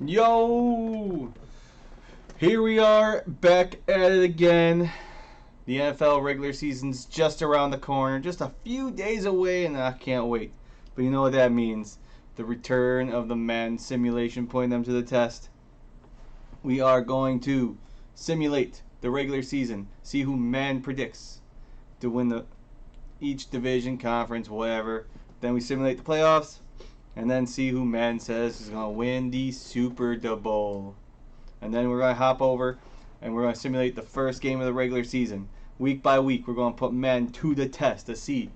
Yo! Here we are back at it again. The NFL regular season's just around the corner, just a few days away, and I can't wait. But you know what that means? The return of the Madden simulation, putting them to the test. We are going to simulate the regular season, see who Madden predicts to win each division, conference, whatever. Then we simulate the playoffs, and then see who Madden says is going to win the Super Bowl. And then we're going to hop over and we're going to simulate the first game of the regular season. Week by week, we're going to put Madden to the test to see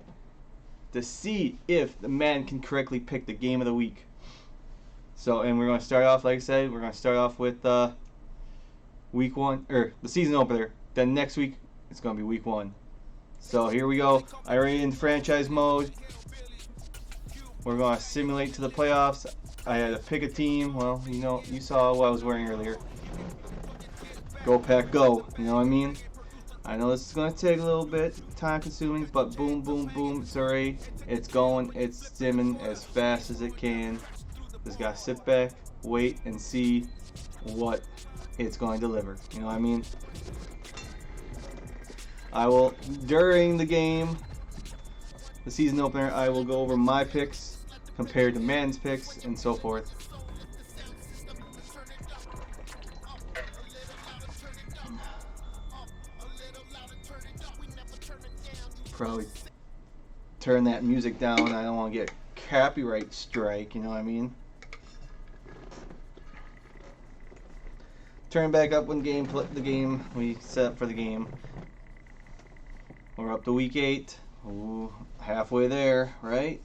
if the Madden can correctly pick the game of the week. So, and we're going to start off, like I said, we're going to start off with week one, or the season opener. Then next week, it's going to be week one. So here we go. I already in franchise mode. We're going to simulate to the playoffs. I had to pick a team. Well, you saw what I was wearing earlier. Go Pack Go. You know what I mean? I know this is going to take a little bit time consuming, but boom, boom, boom. Sorry. It's going. It's simming as fast as it can. Just got to sit back, wait, and see what it's going to deliver. You know what I mean? I will, during the game, the season opener, I will go over my picks compared to Madden's picks and so forth. Probably turn that music down. I don't want to get a copyright strike, you know what I mean? Turn back up when the game we set up for the game. We're up to week 8. Ooh, halfway there, right?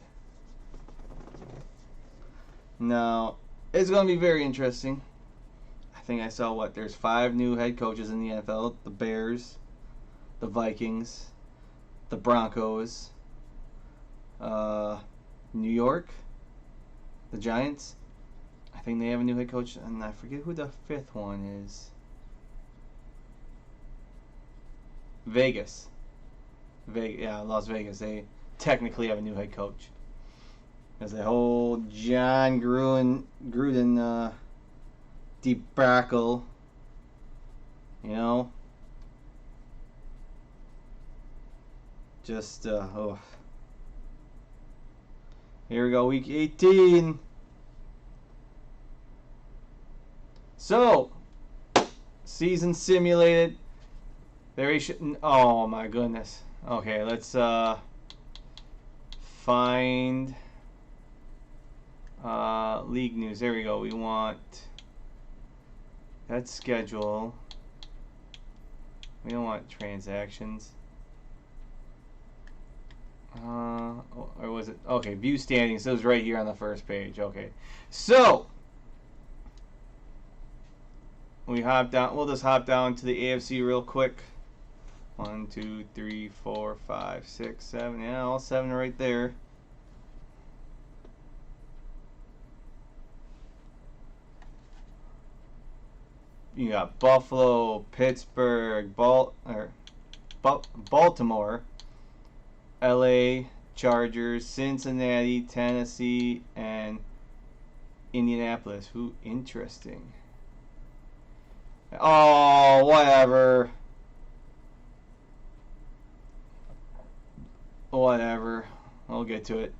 Now, it's going to be very interesting. I think I saw there's 5 new head coaches in the NFL. The Bears, the Vikings, the Broncos, New York, the Giants. I think they have a new head coach, and I forget who the 5th one is. Vegas. Las Vegas. They technically have a new head coach. There's a whole John Gruden debacle. You know? Just, oh. Here we go, week 18. So, season simulated. Oh my goodness. Okay, let's find league news. There we go. We want that schedule. We don't want transactions. Or was it? Okay, view standings. It was right here on the first page. Okay, so we hop down. We'll just hop down to the AFC real quick. 1, 2, 3, 4, 5, 6, 7. Yeah, all 7 right there. You got Buffalo, Pittsburgh, Baltimore, LA, Chargers, Cincinnati, Tennessee, and Indianapolis. Who interesting. Oh, whatever. Whatever. I'll get to it.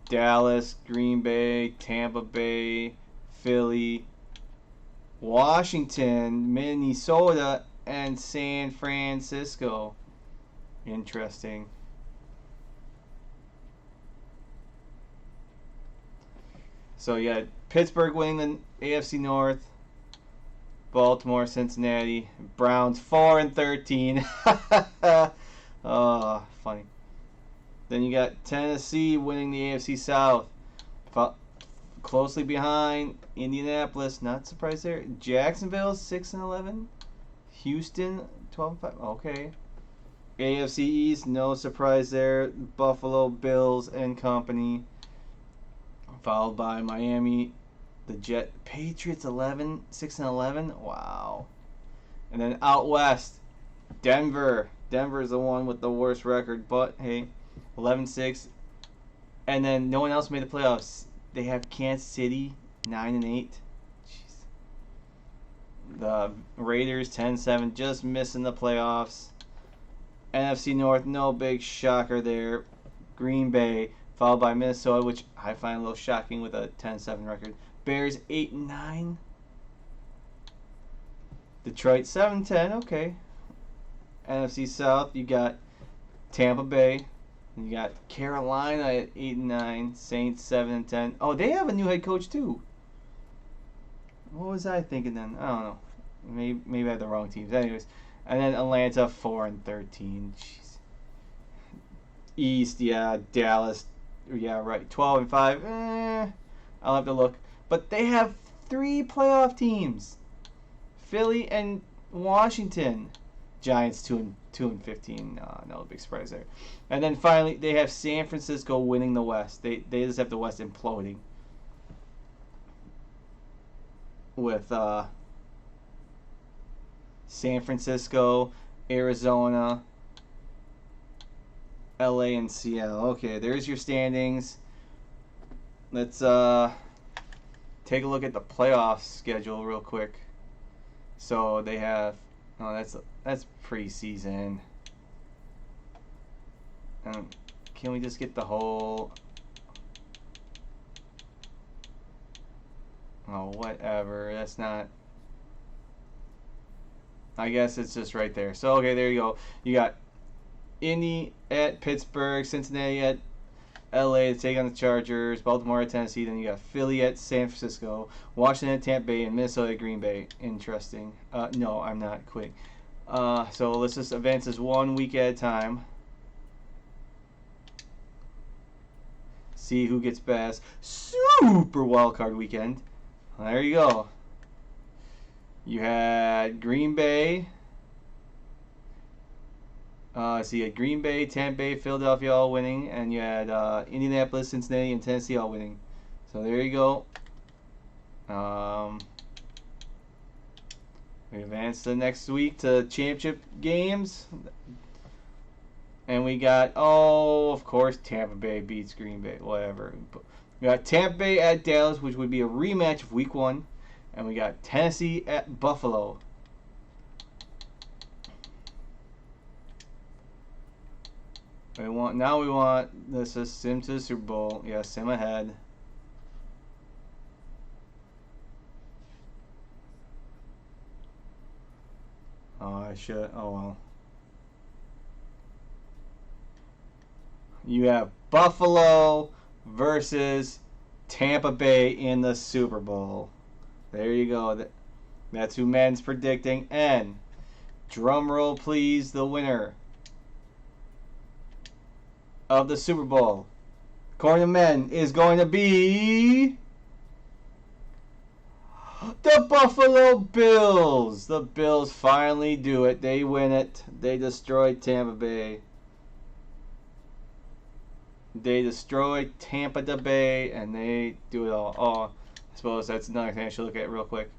Dallas, Green Bay, Tampa Bay, Philly, Washington, Minnesota, and San Francisco. Interesting. So yeah, Pittsburgh winning the AFC North. Baltimore, Cincinnati, Browns 4-13. Oh, funny. Then you got Tennessee winning the AFC South. Closely behind Indianapolis, not surprised there. Jacksonville 6-11. Houston 12-5. Okay. AFC East, no surprise there. Buffalo Bills and company. Followed by Miami, the Patriots 6-11. Wow. And then out west, Denver. Denver's the one with the worst record, but hey, 11-6. And then no one else made the playoffs. They have Kansas City 9-8. Jeez. The Raiders 10-7, just missing the playoffs. NFC North, no big shocker there. Green Bay, followed by Minnesota, which I find a little shocking with a 10-7 record. Bears 8-9. Detroit 7-10, okay. NFC South, you got Tampa Bay. You got Carolina at 8-9. Saints 7-10. Oh, they have a new head coach too. What was I thinking then? I don't know. Maybe I had the wrong teams. Anyways, and then Atlanta 4-13. Jeez. East, yeah, Dallas, yeah, right, 12-5. I'll have to look, but they have 3 playoff teams: Philly and Washington. Giants 2-15. No big surprise there. And then finally, they have San Francisco winning the West. They just have the West imploding with San Francisco, Arizona, LA, and Seattle. Okay, there's your standings. Let's take a look at the playoff schedule real quick. So they have, oh, that's preseason. Can we just get the whole? Oh, whatever. That's not. I guess it's just right there. So okay, there you go. You got Indy at Pittsburgh, Cincinnati at LA to take on the Chargers, Baltimore at Tennessee, then you got Philly at San Francisco, Washington at Tampa Bay, and Minnesota at Green Bay. Interesting. No, I'm not quitting. So let's just advance this 1 week at a time. See who gets past Super Wildcard Weekend. There you go. You had Green Bay. So you had Green Bay, Tampa Bay, Philadelphia all winning, and you had Indianapolis, Cincinnati, and Tennessee all winning. So there you go. We advance to next week to championship games. And we got, oh, of course, Tampa Bay beats Green Bay, whatever. We got Tampa Bay at Dallas, which would be a rematch of Week 1. And we got Tennessee at Buffalo. We want this is sim to the Super Bowl. Yeah, sim ahead. Oh, I should. Oh well. You have Buffalo versus Tampa Bay in the Super Bowl. There you go. That's who Madden's predicting. And drum roll, please, the winner of the Super Bowl, according to Madden, is going to be the Buffalo Bills. The Bills finally do it. They win it. They destroyed Tampa Bay. They destroyed Tampa Bay, and they do it all. Oh, I suppose that's another thing I should look at real quick.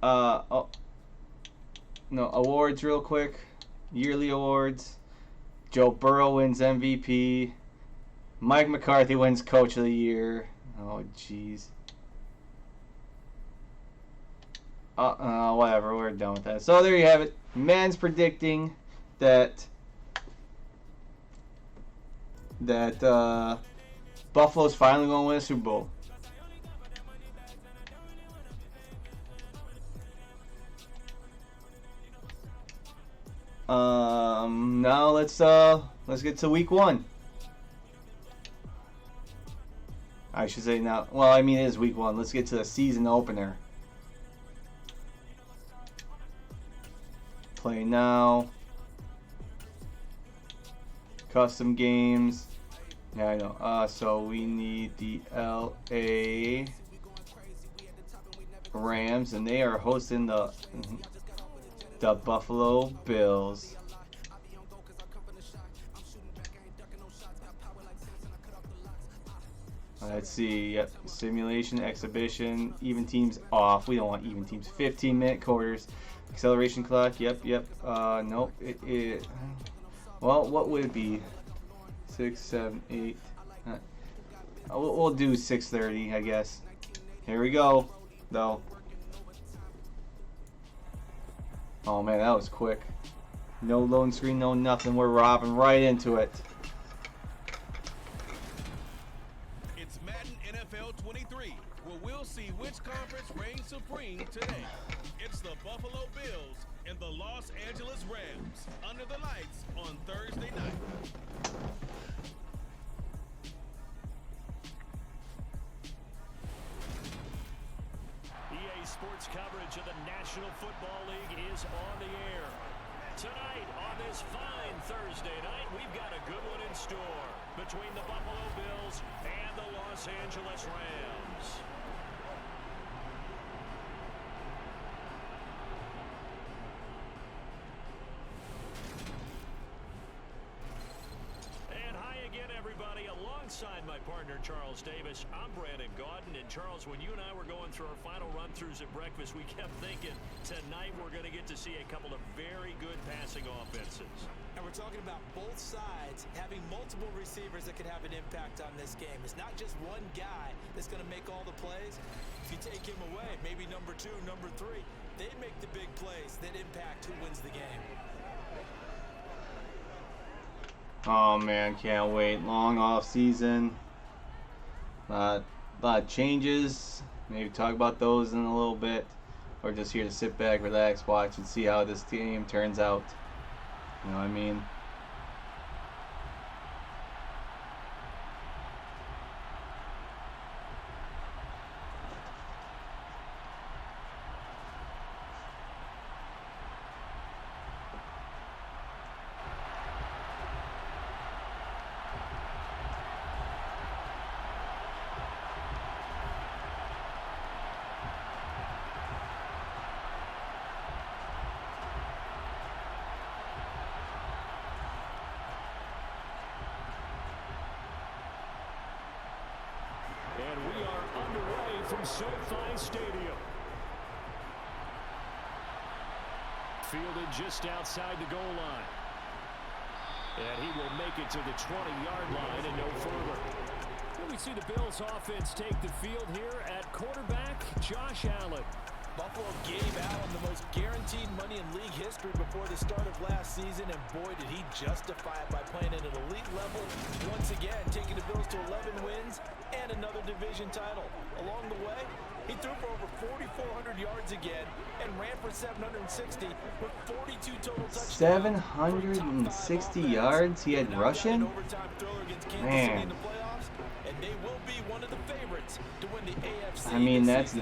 Oh, no, awards real quick. Yearly awards. Joe Burrow wins MVP. Mike McCarthy wins Coach of the Year. Oh, jeez. Whatever. We're done with that. So there you have it. Man's predicting that Buffalo's finally going to win a Super Bowl. Now let's get to Week 1. I should say now. Well, I mean it is Week 1. Let's get to the season opener. Play now. Custom games. Yeah, I know. So we need the LA Rams, and they are hosting the Buffalo Bills. Let's see. Yep. Simulation, exhibition, even teams off. We don't want even teams. 15-minute quarters. Acceleration clock. Yep. Nope. Well, what would it be? 6, 7, 8. We'll do 6:30, I guess. Here we go, though. Oh man, that was quick. No loading screen, no nothing. We're robbing right into it. It's Madden NFL 23, where we'll see which conference reigns supreme today. It's the Buffalo Bills and the Los Angeles Rams under the lights on Thursday night. EA Sports coverage of the National Football League is on the air. Tonight, on this fine Thursday night, we've got a good one in store between the Buffalo Bills and the Los Angeles Rams. And hi again, everybody. Alongside my partner, Charles Davis, I'm Brandon Gaudin. And Charles, when you and I were going through our final run-throughs at breakfast, we kept thinking tonight we're going to get to see a couple of very good passing offenses. And we're talking about both sides having multiple receivers that could have an impact on this game. It's not just one guy that's going to make all the plays. If you take him away, maybe number 2, number 3, they make the big plays that impact who wins the game. Oh man, can't wait. Long off season. A lot of changes. Maybe talk about those in a little bit. Or just here to sit back, relax, watch, and see how this game turns out. You know what I mean? And we are underway from SoFi Stadium. Fielded just outside the goal line. And he will make it to the 20-yard line and no further. And we see the Bills offense take the field here at quarterback Josh Allen. Buffalo gave Allen the most guaranteed money in league history before the start of last season, and boy, did he justify it by playing at an elite level. Once again, taking the Bills to 11 wins and another division title. Along the way, he threw for over 4,400 yards again and ran for 760 with 42 total touchdowns. 760 yards he had rushing? Man. And they will be one of the favorites to win the AFC. I mean, that's...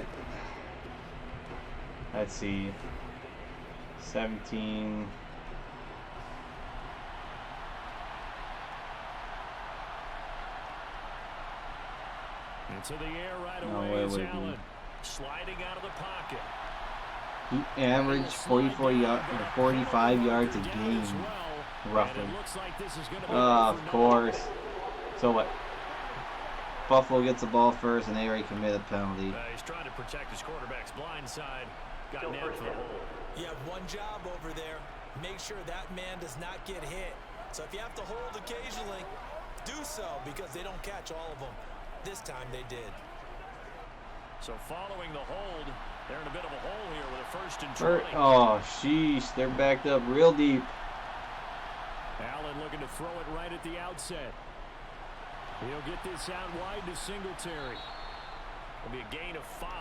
Let's see. 17... Into the air right away is Allen. Sliding out of the pocket. He averaged 45 yards a game, roughly. Of course. So what? Buffalo gets the ball first, and they already committed a penalty. He's trying to protect his quarterback's blind side. Got nailed for the hole. You have one job over there. Make sure that man does not get hit. So if you have to hold occasionally, do so, because they don't catch all of them. This time they did. So following the hold, they're in a bit of a hole here with a 1st and 20. Oh, sheesh. They're backed up real deep. Allen looking to throw it right at the outset. He'll get this out wide to Singletary. It'll be a gain of 5,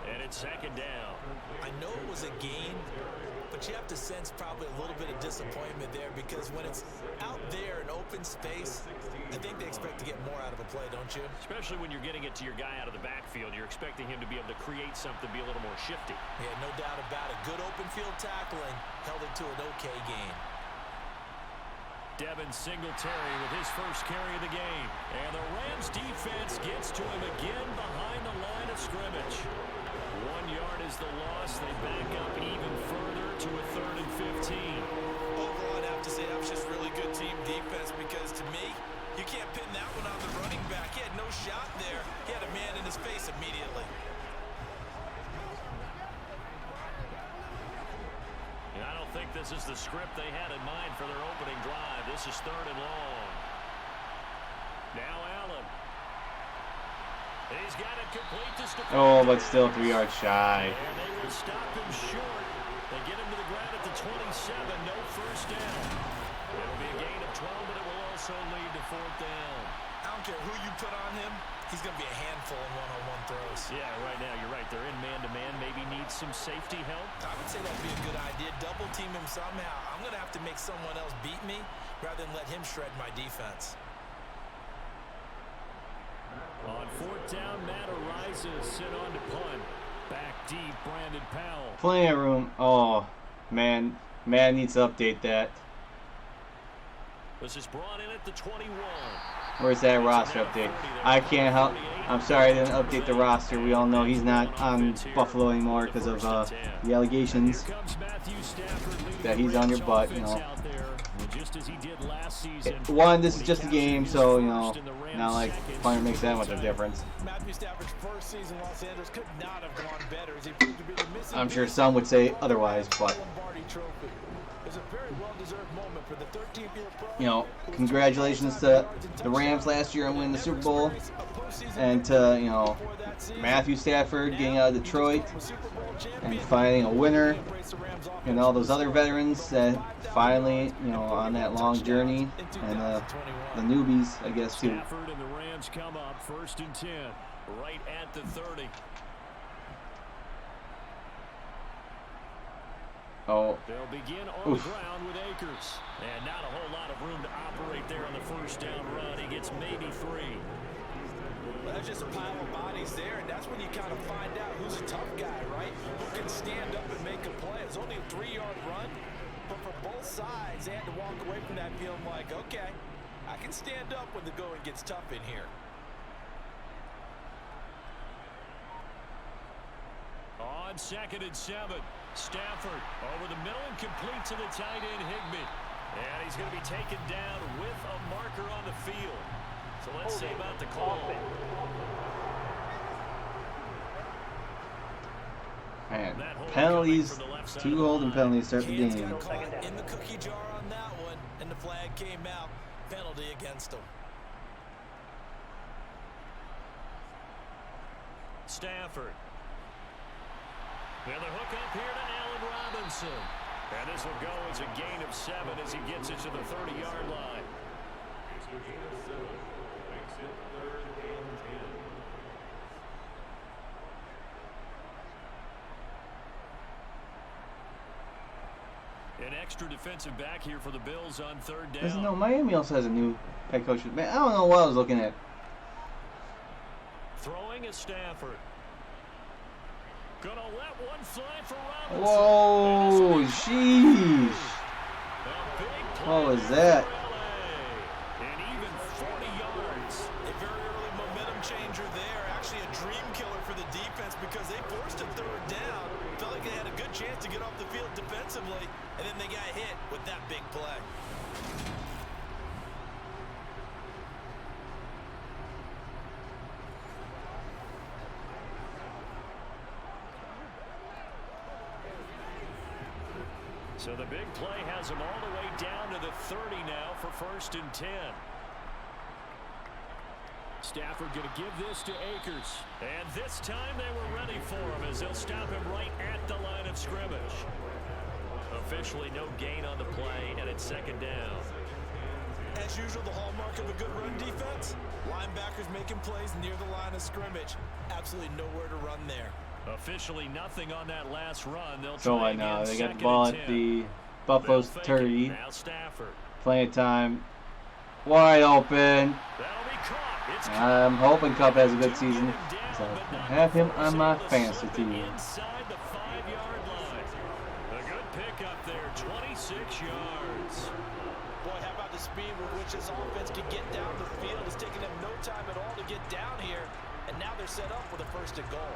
and it's 2nd down. I know it was a gain, but you have to sense probably a little bit of disappointment there, because when it's out there in open space, I think they expect to get more out of a play, don't you? Especially when you're getting it to your guy out of the backfield. You're expecting him to be able to create something, be a little more shifty. Yeah, no doubt about it. Good open field tackling held it to an okay gain. Devin Singletary with his first carry of the game. And the Rams defense gets to him again behind the line of scrimmage. 1 yard is the loss. They back up even further to a 3rd and 15. Overall, I'd have to say that was just really good team defense, because to me, you can't pin that one on the running back. He had no shot there. He had a man in his face immediately. And I don't think this is the script they had in mind for their opening drive. This is 3rd and long. Now Allen. He's got it complete to Stephon. Oh, but still 3 yards shy. And they will stop him short They get him to the ground at the 27, no first down. It'll be a gain of 12, but it will also lead to fourth down. I don't care who you put on him. He's going to be a handful in one-on-one throws. Yeah, right now you're right. They're in man-to-man. Maybe needs some safety help. I would say that'd be a good idea. Double team him somehow. I'm going to have to make someone else beat me rather than let him shred my defense. On fourth down, Matt arises, sent on to punt. Back deep, Brandon Powell. Plenty of room. Oh, man. Madden needs to update that. This is brought in at the 21. Where's that roster update? I can't help. I'm sorry I didn't update the roster. We all know he's not on Buffalo anymore because of the allegations that he's on your butt, you know. One, this is just a game, so, you know, not like punter makes that much of a difference. I'm sure some would say otherwise, but, you know, congratulations to the Rams last year on winning the Super Bowl, and to, you know, Matthew Stafford getting out of Detroit and finding a winner, and all those other veterans that finally, you know, on that long journey, and the newbies, I guess, too. Stafford and the Rams come up 1st and 10, right at the 30. Oh. They'll begin on the ground with Akers. And not a whole lot of room to operate there on the first down run. He gets maybe 3. Well, there's just a pile of bodies there, and that's when you kind of find out who's a tough guy, right? Who can stand up and make a play. It's only a 3-yard run, but for both sides, they had to walk away from that feeling like, okay, I can stand up when the going gets tough in here. On 2nd and 7, Stafford over the middle and complete to the tight end Higbee. And he's going to be taken down with a marker on the field. So let's see about the call. Man, penalties, 2 holding penalties start the game. Got caught in the cookie jar on that one, and the flag came out. Penalty against him. Stafford. And the hook up here to Allen Robinson. And this will go as a gain of 7 as he gets it to the 30-yard line. An extra defensive back here for the Bills on 3rd down. Listen, no, Miami also has a new head coach. Man, I don't know what I was looking at. Throwing is Stafford. Gonna let one fly for Robinson. Whoa, sheesh. What was that? And even 40 yards. A very early momentum changer there. Actually a dream killer for the defense because they forced a 3rd down. Felt like they had a good chance to get off the field defensively, and then they got hit with that big play. So the big play has them all the way down to the 30 now for 1st and 10. Stafford going to give this to Akers. And this time they were ready for him as they'll stop him right at the line of scrimmage. Officially no gain on the play, and it's 2nd down. As usual, the hallmark of a good run defense, linebackers making plays near the line of scrimmage. Absolutely nowhere to run there. Officially nothing on that last run. They'll So try right now, again, they got the 2nd ball and at 10. the Buffalo's They'll fake 30. it. Now Stafford. Plenty of time. Wide open. That'll be caught. It's I'm hoping Cup has a good season. Down, So but not have him before on my able to fantasy slip it team. Inside the 5-yard line. A good pickup there, 26 yards. Boy, how about the speed with which this offense can get down the field? It's taking them no time at all to get down here, and now they're set up with a 1st and goal.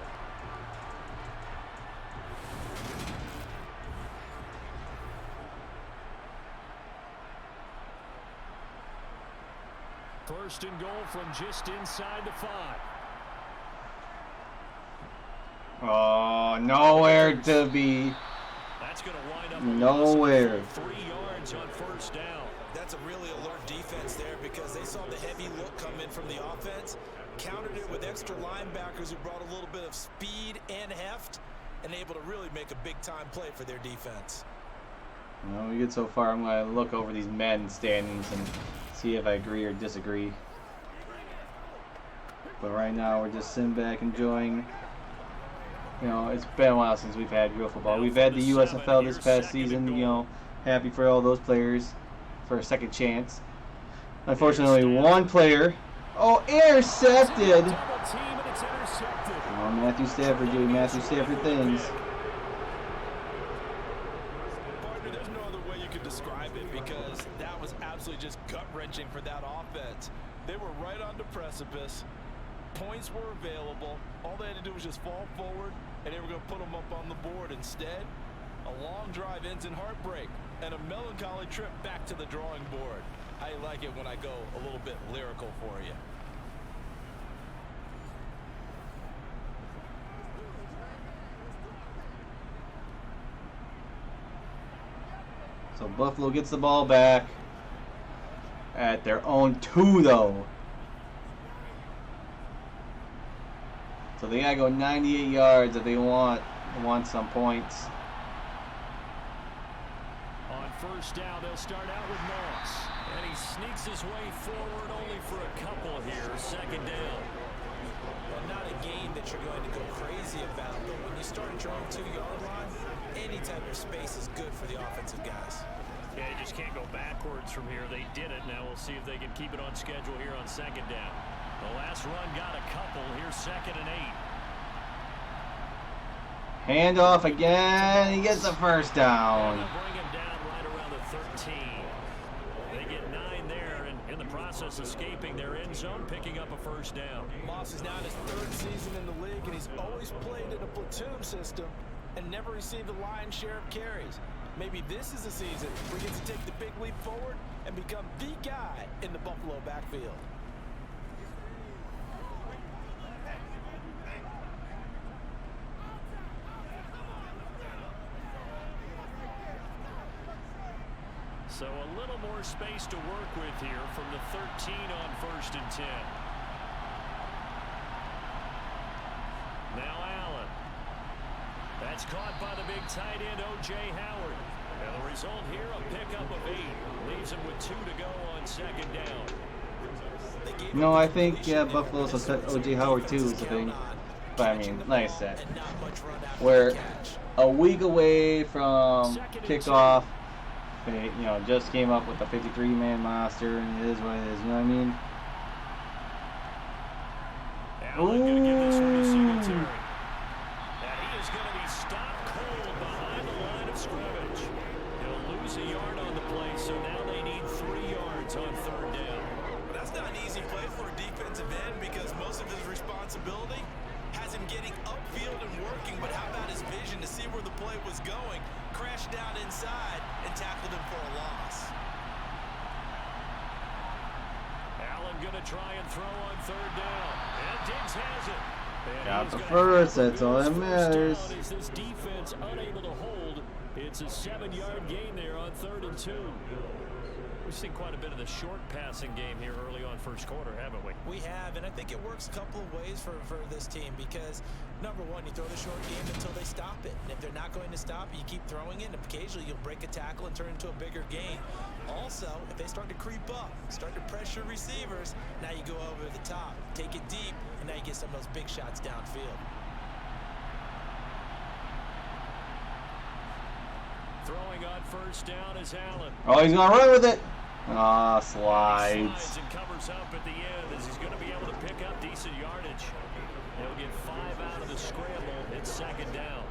First and goal from just inside the 5. Oh, nowhere to be. That's going to wind up Nowhere. 3 yards on 1st down. That's a really alert defense there because they saw the heavy look come in from the offense, countered it with extra linebackers who brought a little bit of speed and heft, and able to really make a big-time play for their defense. When we get so far, I'm going to look over these Madden standings and see if I agree or disagree. But right now, we're just sitting back enjoying. You know, it's been a while since we've had real football. We've had the USFL this past season. You know, happy for all those players for a second chance. Unfortunately, one player. Oh, intercepted! Oh, Matthew Stafford doing Matthew Stafford things. Partner, there's no other way you could describe it because that was absolutely just gut-wrenching for that offense. They were right on the precipice. Points were available. All they had to do was just fall forward, and they were going to put them up on the board. Instead, a long drive ends in heartbreak and a melancholy trip back to the drawing board. I like it when I go a little bit lyrical for you. So Buffalo gets the ball back at their own 2, though. So they gotta go 98 yards if they want some points. On first down, they'll start out with Moss. And he sneaks his way forward only for a couple here. Second down. Well, not a game that you're going to go crazy about, but when you start at your own 2-yard line, any type of space is good for the offensive guys. Yeah, you just can't go backwards from here. They did it. Now we'll see if they can keep it on schedule here on second down. The last run got a couple. Here's 2nd and 8. Hand off again. He gets a first down. They'll bring him down right around the 13. They get 9 there, and in the process escaping their end zone, picking up a first down. Moss is now in his 3rd season in the league, and he's always played in a platoon system and never received the lion's share of carries. Maybe this is a season where he gets to take the big leap forward and become the guy in the Buffalo backfield. So a little more space to work with here from the 13 on 1st and 10. Now Allen. That's caught by the big tight end, O.J. Howard. And the result here, a pickup of 8. Leaves him with 2 to go on second down. No, I think, yeah, Buffalo's will cut O.J. Howard too is the thing. But I mean, like I said, we're a week away from kickoff. They, you know, just came up with a 53-man monster, and it is what it is. You know what I mean? Allen gonna give this one to Singletary. And he is going to be stopped cold behind the line of scrimmage. He'll lose a yard on the play, so now they need 3 yards on 3rd down. That's not an easy play for a defensive end because most of his responsibility has him getting upfield and working, but how about his vision to see where the play was going, crashed down inside, and tackled him for a loss. Allen going to try and throw on 3rd down. And Diggs has it. And Got the he's first, gonna that's all that matters. Is this defense unable to hold? It's a 7-yard gain there on 3rd and 2. We've seen quite a bit of the short passing game here early on first quarter, haven't we? We have, and I think it works a couple of ways for this team because, number one, you throw the short game until they stop it. And if they're not going to stop it, you keep throwing it, and occasionally you'll break a tackle and turn it into a bigger gain. Also, if they start to creep up, start to pressure receivers, now you go over the top, take it deep, and now you get some of those big shots downfield. Throwing on first down is Allen. Oh, he's going to run with it. Ah, slides. And covers up at the end as he's going to be able to pick up decent yardage. He'll get 5 out of the scramble. It's 2nd down.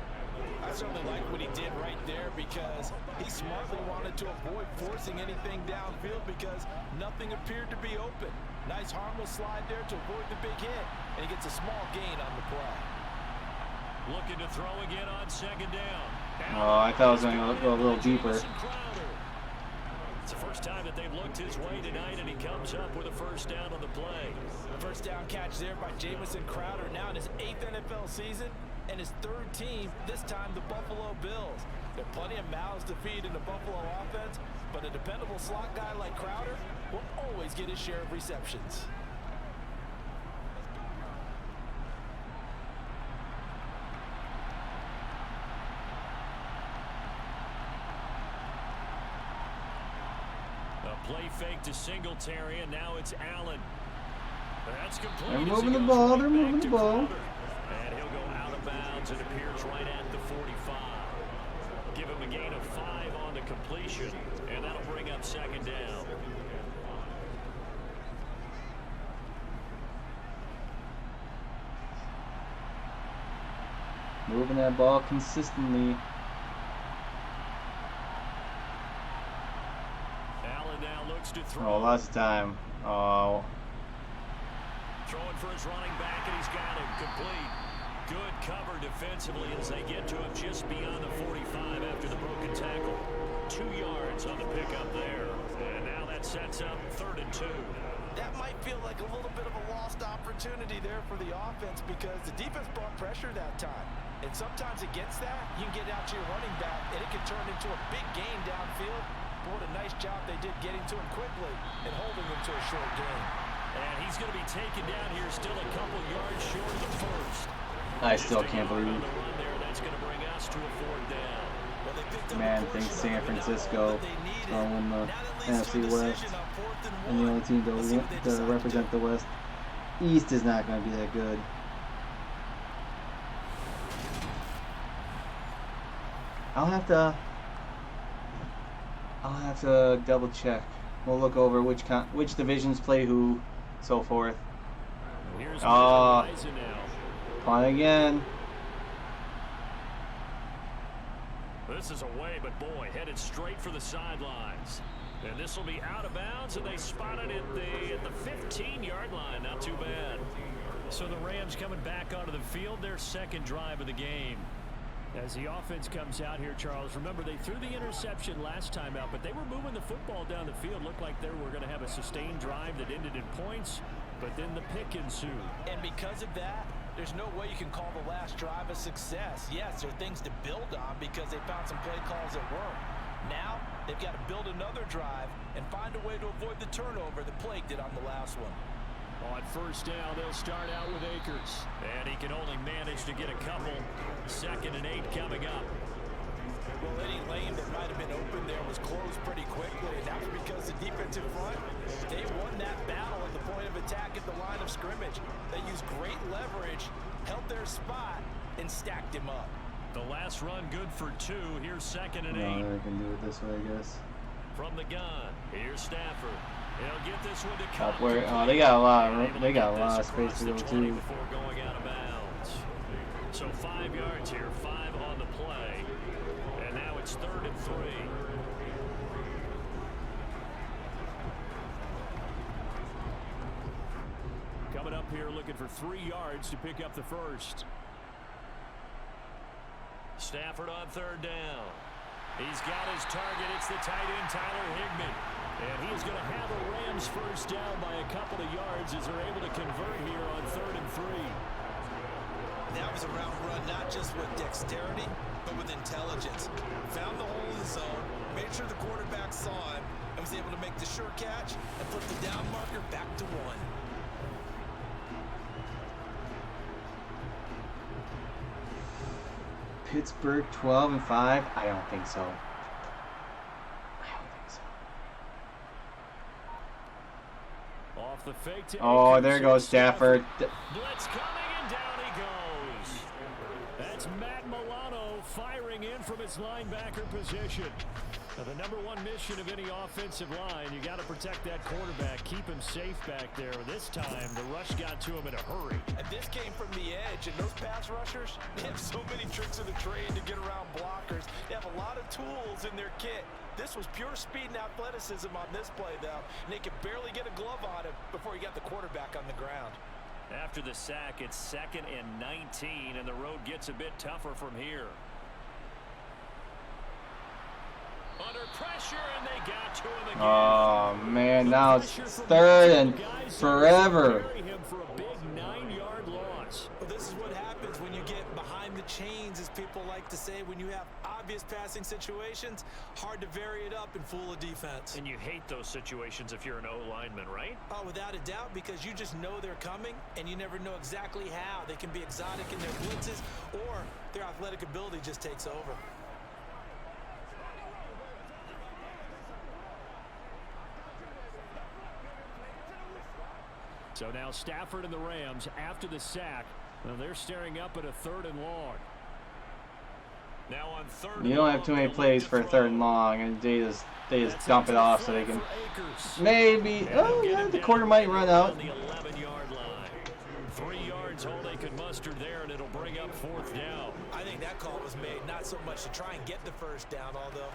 I certainly like what he did right there because he smartly wanted to avoid forcing anything downfield because nothing appeared to be open. Nice harmless slide there to avoid the big hit, and he gets a small gain on the play. Looking to throw again on 2nd down. Oh, I thought it was going to go a little deeper. It's the first time that they've looked his way tonight, and he comes up with a first down on the play. First down catch there by Jamison Crowder, now in his 8th NFL season and his 3rd team, this time the Buffalo Bills. There are plenty of mouths to feed in the Buffalo offense, but a dependable slot guy like Crowder will always get his share of receptions. A play fake to Singletary, and now it's Allen. That's complete. They're moving the ball. They're moving the ball. And he'll go out of bounds. It appears right at the 45. Give him a gain of 5 on the completion, and that'll bring up second down. Moving that ball consistently. Allen now looks to throw. Oh, lots of time. Oh. Throwing for his running back, and he's got him complete. Good cover defensively as they get to him just beyond the 45 after the broken tackle. 2 yards on the pickup there. And now that sets up 3rd and 2. That might feel like a little bit of a lost opportunity there for the offense because the defense brought pressure that time. And sometimes against that, you can get out to your running back, and it can turn into a big gain downfield. But what a nice job they did getting to him quickly and holding him to a short gain. And he's going to be taken down here still a couple yards short of the first. I still can't believe it. That's going to bring us to a 4th down. Man thinks San Francisco is going to win the NFC West. And the only team to represent the West. East is not going to be that good. I'll have to double check. We'll look over which divisions play who, so forth. Punt again. This is away, but boy, headed straight for the sidelines. And this will be out of bounds, and they spot it at the 15-yard line. Not too bad. So the Rams coming back onto the field, their 2nd drive of the game. As the offense comes out here, Charles, remember they threw the interception last time out, but they were moving the football down the field. Looked like they were going to have a sustained drive that ended in points, but then the pick ensued. And because of that, there's no way you can call the last drive a success. Yes, there are things to build on because they found some play calls that work. Now, they've got to build another drive and find a way to avoid the turnover that plagued it on the last one. On 1st down, they'll start out with Akers. And he can only manage to get a couple. 2nd and 8 coming up. Well, any lane that might have been open there was closed pretty quickly, and that was because the defensive front, they won that battle at the point of attack at the line of scrimmage. They used great leverage, held their spot, and stacked him up. The last run good for 2. Here's 2nd and 8. No, they can do it this way, I guess. From the gun, here's Stafford. He'll get this one to come. They got a lot of space to go too. Before going out of bounds. So 5 yards here, 5 on the play. And now it's 3rd and 3. Coming up here looking for 3 yards to pick up the first. Stafford on 3rd down. He's got his target. It's the tight end, Tyler Higbee. And he's going to have a Rams first down by a couple of yards as they're able to convert here on 3rd and 3. That was a route run, not just with dexterity, but with intelligence. Found the hole in the zone, made sure the quarterback saw him, and was able to make the sure catch and flip the down marker back to 1. Pittsburgh 12-5? I don't think so. Off the fake to oh, there goes Stafford. Blitz coming, and down he goes. That's Matt Milano firing in from his linebacker position. Now, the #1 mission of any offensive line, you got to protect that quarterback, keep him safe back there. This time, the rush got to him in a hurry. And this came from the edge, and those pass rushers, they have so many tricks of the trade to get around blockers. They have a lot of tools in their kit. This was pure speed and athleticism on this play, though, and they could barely get a glove on him before he got the quarterback on the ground. After the sack, it's 2nd and 19, and the road gets a bit tougher from here. Under pressure, and they got to him again. Oh, man, now it's 3rd and forever. Him for a big 9-yard loss. Well, this is what happens when you get behind the chains, as people like to say. When you have obvious passing situations, hard to vary it up and fool a defense. And you hate those situations if you're an O-lineman, right? Oh, without a doubt, because you just know they're coming, and you never know exactly how. They can be exotic in their blitzes, or their athletic ability just takes over. So now Stafford and the Rams, after the sack, well, they're staring up at a 3rd and long. Now on 3rd You don't have too many plays for a 3rd and long, and they just dump it off so they can maybe. Oh yeah, the quarter might run out. 3 yards all they could muster there, and it'll bring up 4th down. I think that call was made not so much to try and get the 1st down, although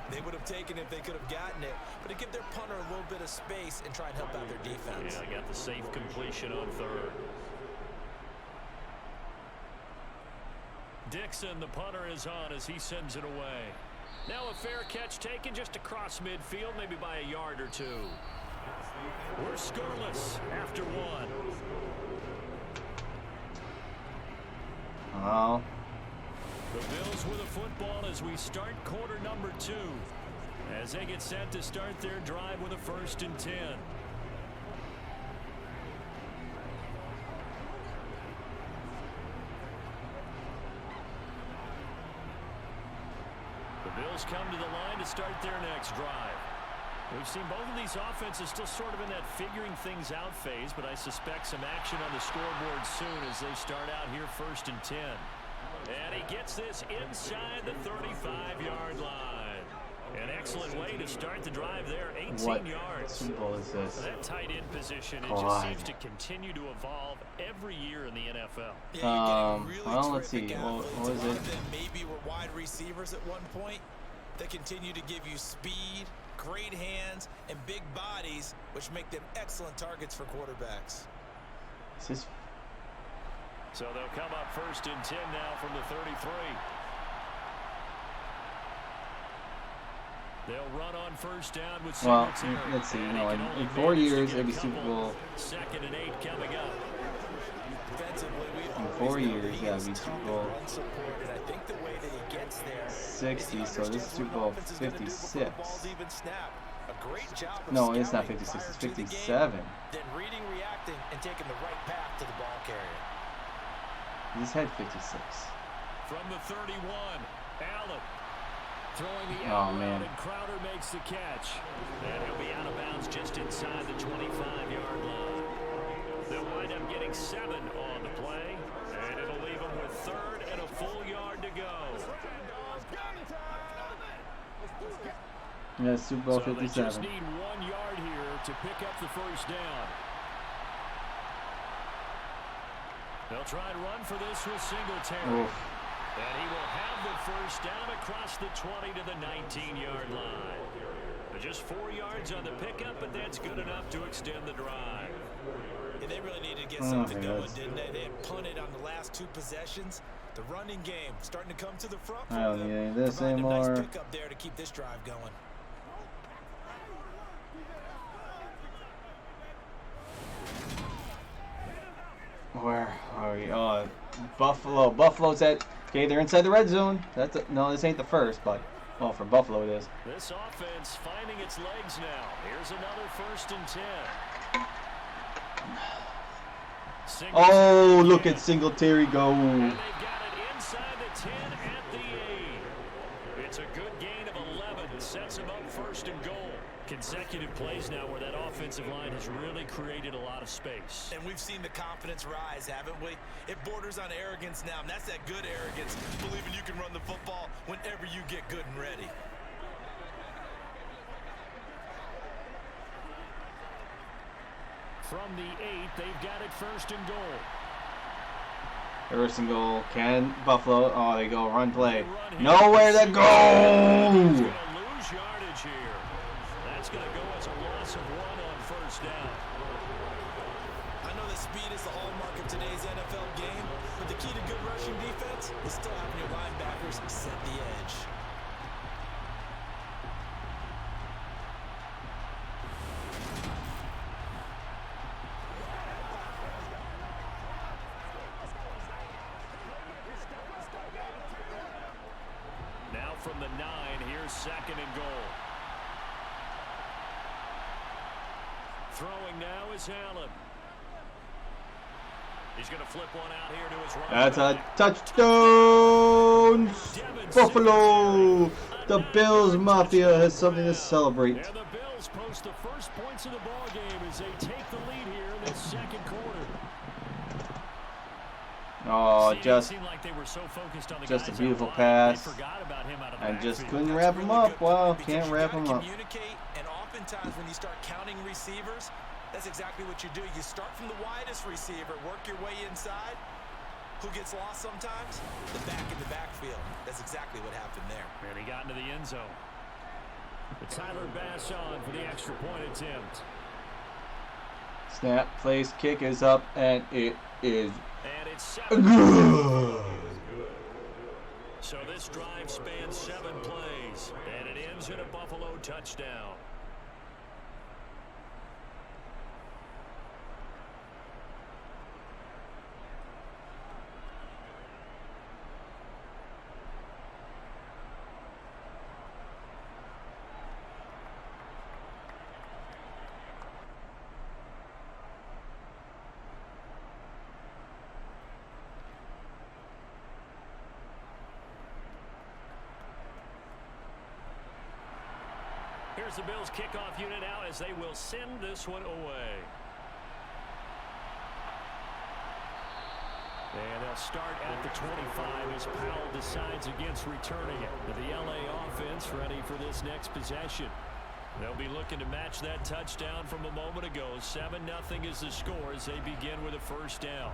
they would have taken it if they could have gotten it, but to give their punter a little bit of space and try and help out their defense. Yeah, got the safe completion on 3rd. Dixon, the punter, is on as he sends it away. Now a fair catch taken just across midfield, maybe by a yard or 2. We're scoreless after 1. Oh. The Bills with a football as we start quarter number 2. As they get set to start their drive with a 1st and 10. The Bills come to the line to start their next drive. We've seen both of these offenses still sort of in that figuring things out phase, but I suspect some action on the scoreboard soon as they start out here 1st and 10. And he gets this inside the 35-yard line. An excellent way to start the drive there, 18 what yards. Super Bowl is this? That tight end position, it just seems to continue to evolve every year in the NFL. Yeah, really well, let's see. What was it? Of them maybe were wide receivers at one point. They continue to give you speed, great hands, and big bodies, which make them excellent targets for quarterbacks. Is this? So they'll come up 1st and 10 now from the 33. They'll run on 1st down with Singletary. Well, let's see. No, in 4 years, it'll be Super Bowl. 2nd and 8 coming up. In 4 years, yeah, it'll be Super Bowl. I think the way that he gets there 60, so this is Super Bowl 56. No, it's not 56, it's 57. Then reading, reacting, and taking the right path to the ball carrier. He's had 56. From the 31, Allen throwing the Oh man. and Crowder makes the catch. And he'll be out of bounds just inside the 25-yard line. They'll wind up getting 7 on the play, and it'll leave them with 3rd and a full yard to go. Yeah, Super Bowl So 57. they just need 1 yard here to pick up the 1st down. They'll try and run for this with Singletary. Oof. And he will have the 1st down across the 20 to the 19-yard line. Just 4 yards on the pickup, but that's good enough to extend the drive. And they really needed to get something going, didn't they? They had punted on the last 2 possessions. The running game starting to come to the front for I don't them. need any of this Providing anymore. a nice pickup there to keep this drive going. Where are we? Oh, Buffalo. Buffalo's at. Okay, they're inside the red zone. That's no, this ain't the first, but well, for Buffalo it is. This offense finding its legs now. Here's another 1st and 10. Oh, look at Singletary go. And they've got it inside the 10 at the 8. It's a good gain of 11. Sets them up 1st and goal. Consecutive plays now where that offensive line has really created a lot of space. And we've seen the confidence rise, haven't we? It borders on arrogance now, and that's that good arrogance, believing you can run the football whenever you get good and ready. From the 8, they've got it 1st and goal. 1st and goal. Can Buffalo? Oh, they go run play. Nowhere to go. He's going to lose yardage here. That's going to go as a loss of 1 on 1st down. I know that speed is the hallmark of today's NFL game, but the key to good rushing defense is still having your linebackers set the edge. Now from the 9, here's 2nd and goal. Throwing now is Allen. He's going to flip one out here to his right. That's a touchdown. Buffalo. The Bills Mafia has something to celebrate. And the Bills post the first points of the ball game as they take the lead here in this second quarter. Oh, just a beautiful pass. And just couldn't wrap him up. Well, can't wrap him up. Communicate, and oftentimes when you start counting receivers, that's exactly what you do. You start from the widest receiver, work your way inside. Who gets lost sometimes? The back in the backfield. That's exactly what happened there. And he got into the end zone. It's Tyler Bass on for the extra point attempt. Snap, place, kick is up, and it is good. So this drive spans 7 plays, and it ends in a Buffalo touchdown. Here's the Bills kickoff unit out as they will send this one away. And they'll start at the 25 as Powell decides against returning it. The LA offense ready for this next possession. They'll be looking to match that touchdown from a moment ago. 7-0 is the score as they begin with a first down.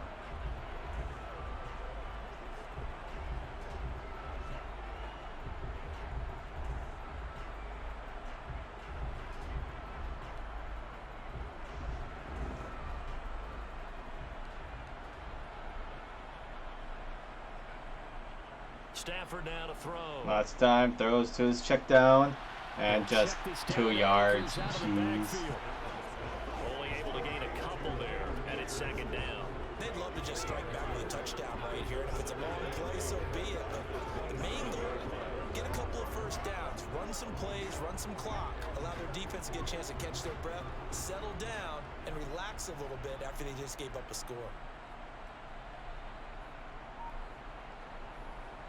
Stafford now to throw. Lots of time, throws to his check down, and just 2 yards. Jeez. Only able to gain a couple there, and it's second down. They'd love to just strike back with a touchdown right here, and if it's a long play, so be it. But the main goal, get a couple of first downs, run some plays, run some clock, allow their defense to get a chance to catch their breath, settle down, and relax a little bit after they just gave up a score.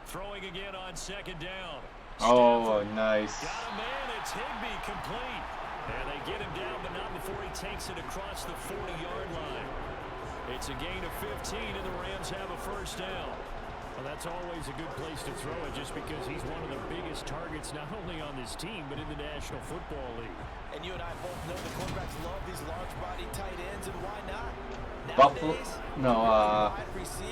Throwing again on second down. Oh, Stafford nice. got a man. It's Higbee complete. And they get him down, but not before he takes it across the 40-yard line. It's a gain of 15, and the Rams have a first down. Well, that's always a good place to throw it just because he's one of the biggest targets not only on this team but in the National Football League. And you and I both know the quarterbacks love these large-body tight ends, and why not? Buffalo, no,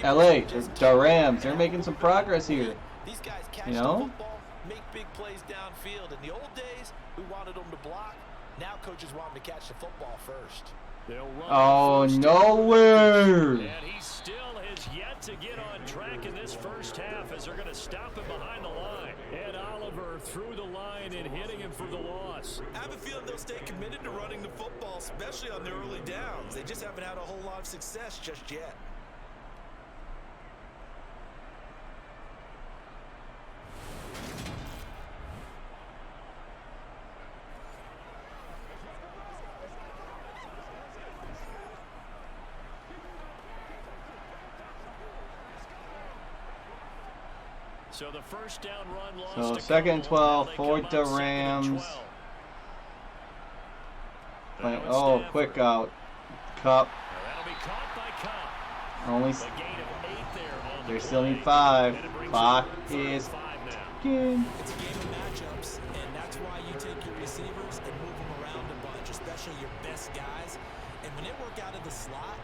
LA, the Rams, they're making some progress here. These guys catch you know? the football, make big plays downfield. In the old days, we wanted them to block. Now coaches want them to catch the football first. Oh, nowhere! And he still has yet to get on track in this first half as they're going to stop him behind the line. Ed Oliver through the line and hitting him for the loss. I have a feeling they'll stay committed to running the football, especially on their early downs. They just haven't had a whole lot of success just yet. So the first down run lost. So second and 12 for the Rams. Oh, quick out. Cup. That'll be caught by Cup. Only. They still need 5. Clock is ticking. It's a game of matchups, and that's why you take your receivers and move them around a bunch, especially your best guys. And when they work out of the slot,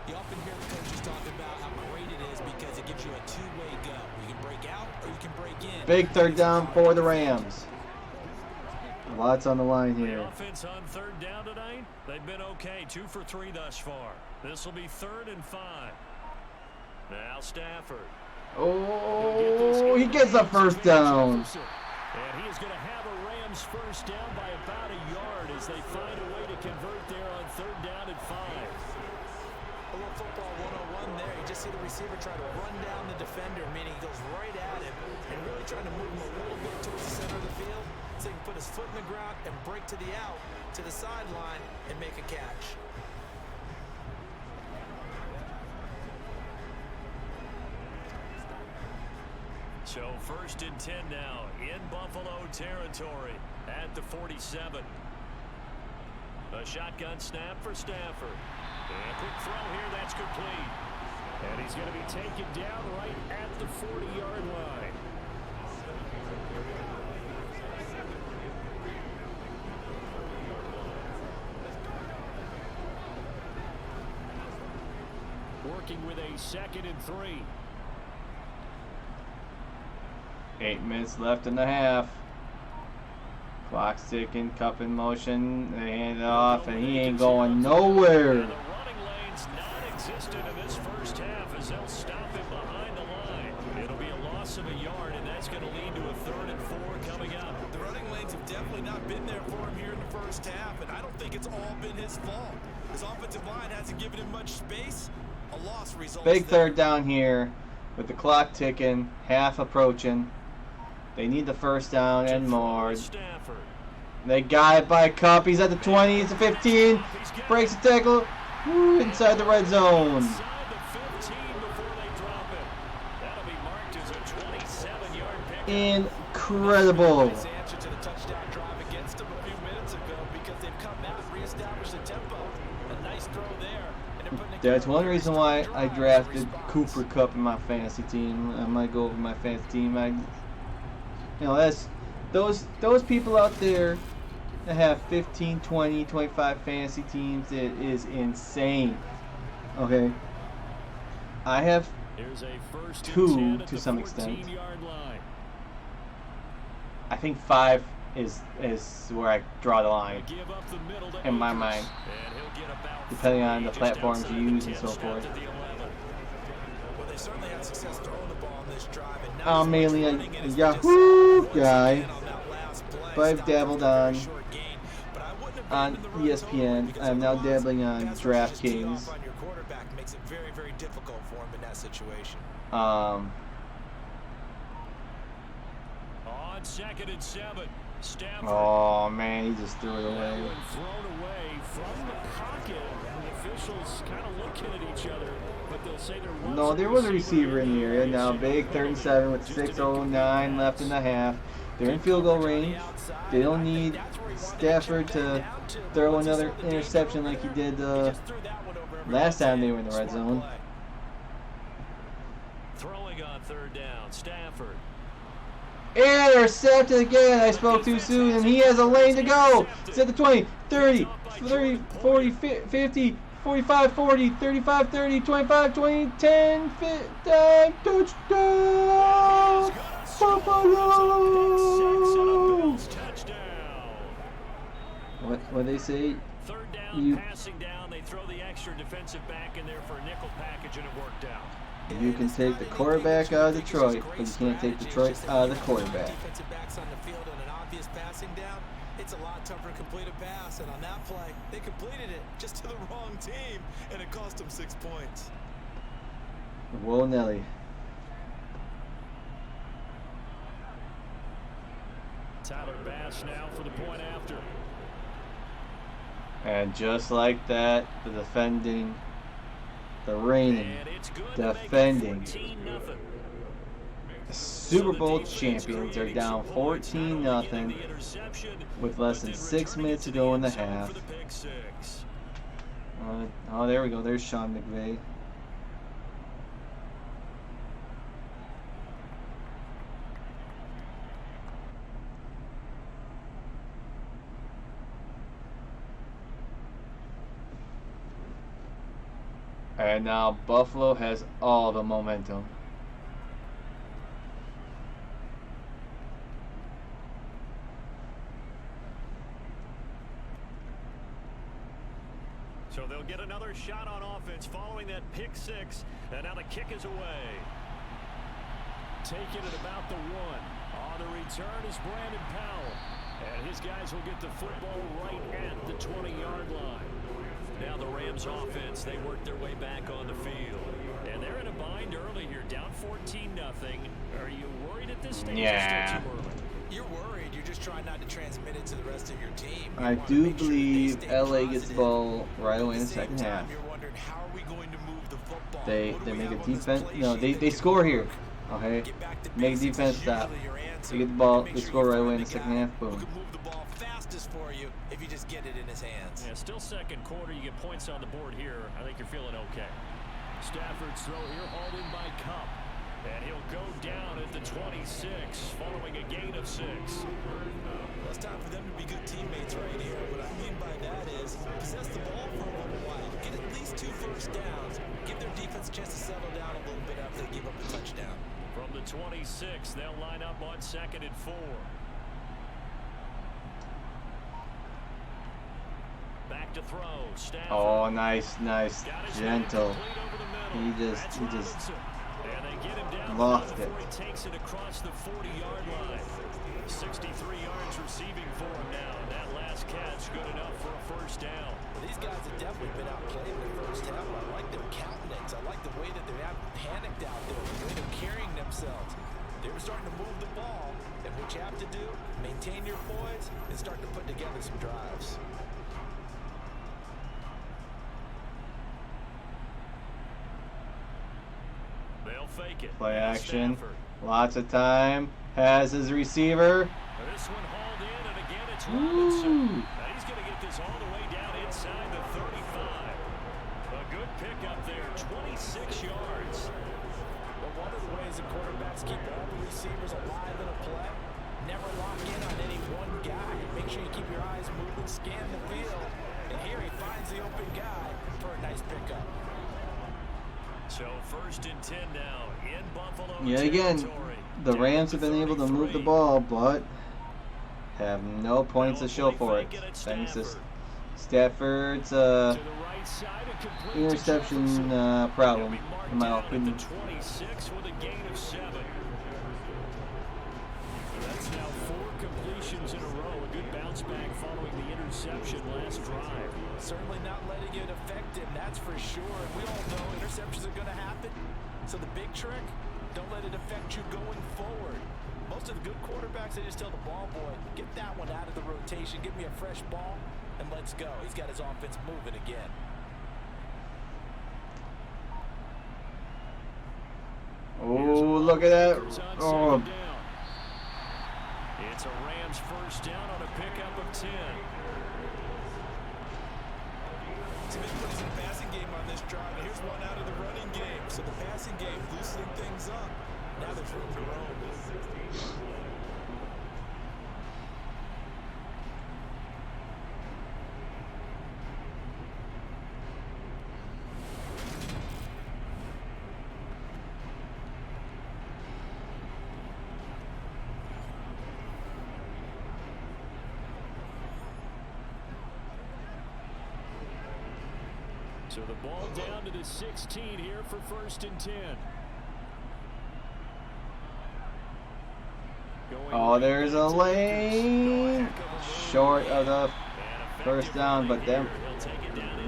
you often hear the coaches talking about how great it is because it gives you a two-way go. You can break out or you can break in. Big third down for the Rams. Lots on the line here. The offense on third down tonight, they've been okay. 2 for 3 thus far. This will be 3rd and 5. Now Stafford. Oh, he gets a first down. And he is going to have a Rams first down by about a yard as they find a way to convert there on 3rd down and 5. A little football 101 there. You just see the receiver try to run down the defender, meaning he goes right at him and really trying to move him a little bit towards the center of the field so he can put his foot in the ground and break to the out, to the sideline, and make a catch. So 1st and 10 now in Buffalo territory at the 47. A shotgun snap for Stafford. And quick throw here, that's complete. And he's going to be taken down right at the 40-yard line. Working with a 2nd and 3. 8 minutes left in the half. Clock's ticking, cup in motion. They hand it off, and he ain't going nowhere. And the running lane's non-existent in this first half as they'll stop him behind the line. It'll be a loss of a yard, and that's going to lead to a 3rd and 4 coming up. The running lanes have definitely not been there for him here in the first half, and I don't think it's all been his fault. His offensive line hasn't given him much space. A loss results. Big 3rd down here with the clock ticking, half approaching. They need the 1st down and more. They got it by Cup. He's at the 20. It's the 15. Breaks the tackle. Woo, inside the red zone. Incredible. That's one reason why I drafted Cooper Kupp in my fantasy team. I might go over my fantasy team. That's those people out there that have 15, 20, 25 fantasy teams. It is insane. Okay, I have 2 to some extent. I think 5 is where I draw the line in my mind, depending on the platforms you use and so forth. I'm mainly a Yahoo guy, but I've dabbled on ESPN. I'm now dabbling on DraftKings. On 2nd and 7. Oh man, he just threw it away. Thrown away from the pocket. The officials kind of looking at each other, but they'll say there was a receiver in the area. Now big 3rd and 7 with 6:09 left in the half. They're in field goal range. They don't need Stafford to throw another interception like he did last time they were in the red zone. Throwing on 3rd down, Stafford. Intercepted again. I spoke too soon, and he has a lane to go. It's at the 20, 30, 40, 50, 45, 40, 35, 30, 25, 20, 10, 15, touchdown! Buffalo! What they say? 3rd down, passing down. They throw the extra defensive back in there for a nickel package, and it worked out. You can take the quarterback out of Detroit, but you can't take Detroit out of the quarterback. Defensive backs on the field on an obvious passing down. It's a lot tougher to complete a pass, and on that play, they completed it just to the wrong team, and it cost them 6 points. Whoa, Nelly. Tyler Bass now for the point after. And just like that, the reigning, defending Super Bowl champions are down 14-0 with less than 6 minutes to go in the half. Oh, there we go. There's Sean McVay. And now Buffalo has all the momentum. So they'll get another shot on offense following that pick 6, and now the kick is away. Taking it about the 1. On the return is Brandon Powell, and his guys will get the football right at the 20-yard line. Now the Rams offense, they work their way back on the field. And they're in a bind early here, down 14-0. Are you worried at this stage? Yeah. You're worried. You're just trying not to transmit it to the rest of your team. I do believe LA gets the ball right away in the second half. They make a defense. No, they score here. Okay, make a defense stop. They get the ball. They score right away in the second half. Boom. best for you if you just get it in his hands. Yeah, still second quarter. You get points on the board here. I think you're feeling okay. Stafford's throw here hauled in by Cup. And he'll go down at the 26 following a gain of 6. Well, it's time for them to be good teammates right here. What I mean by that is possess the ball for a little while. Get at least 2 first downs. Give their defense a chance to settle down a little bit after they give up a touchdown. From the 26, they'll line up on 2nd and 4. Back to throw. Stafford. Oh, nice. Gentle. He just lost it. He takes it across the 40-yard line. 63 yards receiving for him now. That last catch good enough for a first down. Well, these guys have definitely been outplayed in the first half. I like their countenance. I like the way that they haven't panicked out there, the way they're carrying themselves. They were starting to move the ball, and what you have to do, maintain your poise and start to put together some drives. They'll fake it. Play action. Lots of time. Has his receiver. This one hauled in, and again it's Robinson. Now he's going to get this all the way down inside the 35. A good pickup there, 26 yards. But one of the ways the quarterbacks keep all the receivers alive in a play, never lock in on any one guy. Make sure you keep your eyes moving, scan the field, and here he finds the open guy for a nice pickup. So 1st and 10 now in Buffalo. Yet again, the Rams have been able to move the ball, but have no points to show for it. Thanks to Stafford's interception problem, in my opinion. 26 with a gain of 7. That's now 4 completions in a row. A good bounce back following the interception last drive. Certainly not letting it affect him, that's for sure. And we all know interceptions are going to happen. So the big trick, don't let it affect you going forward. Most of the good quarterbacks, they just tell the ball boy, get that one out of the rotation, give me a fresh ball, and let's go. He's got his offense moving again. Oh, look at that. Oh. It's a Rams first down on a pickup of 10. Too many plays in the passing game on this drive, and here's one out of the running game. So the passing game loosening things up. Now there's room to roam. So the ball down to the 16 here for 1st and 10. Oh, there's a lane short of the first down, but them.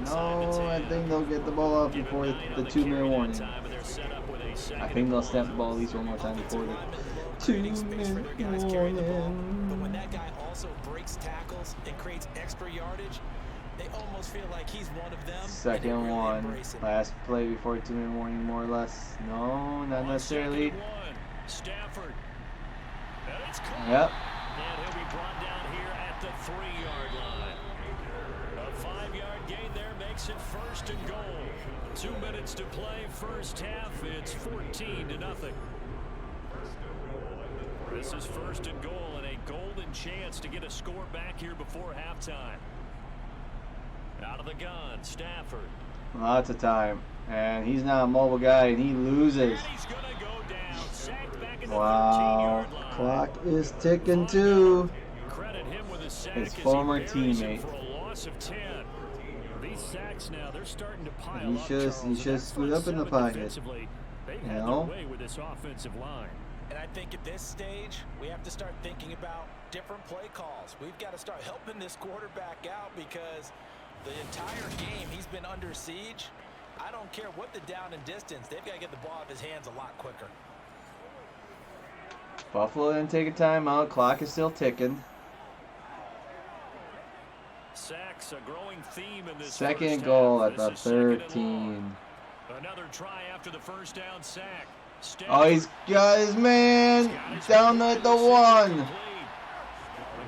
No, I think they'll get the ball off before the 2-minute warning. I think they'll snap the ball at least one more time before the 2-minute warning. But when that guy also breaks tackles and creates extra yardage, they almost feel like he's one of them. Second one. Last play before 2-minute warning, more or less. No, not necessarily. Stafford. Yep. And he'll be brought down here at the 3-yard line. A 5-yard gain there makes it 1st and goal. 2 minutes to play, first half. It's 14-0. This is 1st and goal and a golden chance to get a score back here before halftime. Out of the gun, Stafford. Lots of time. And he's not a mobile guy, and he loses. And he's gonna go down. Sacked back in the Wow. 13-yard line. Clock is ticking too. Credit him with a sack His as he former buries him teammate. for a loss of 10. These sacks now, they're starting to pile He up, should Charles. scoot up in the pocket. Defensively, they've You had know? their way with this offensive line. And I think at this stage, we have to start thinking about different play calls. We've got to start helping this quarterback out because the entire game he's been under siege. I don't care what the down and distance. They've got to get the ball out of his hands a lot quicker. Buffalo didn't take a timeout. Clock is still ticking. Sacks, a growing theme in this Second first goal half. at the This is second and 13. long. Another try after the first down sack. Oh, he's got his man down at the 1.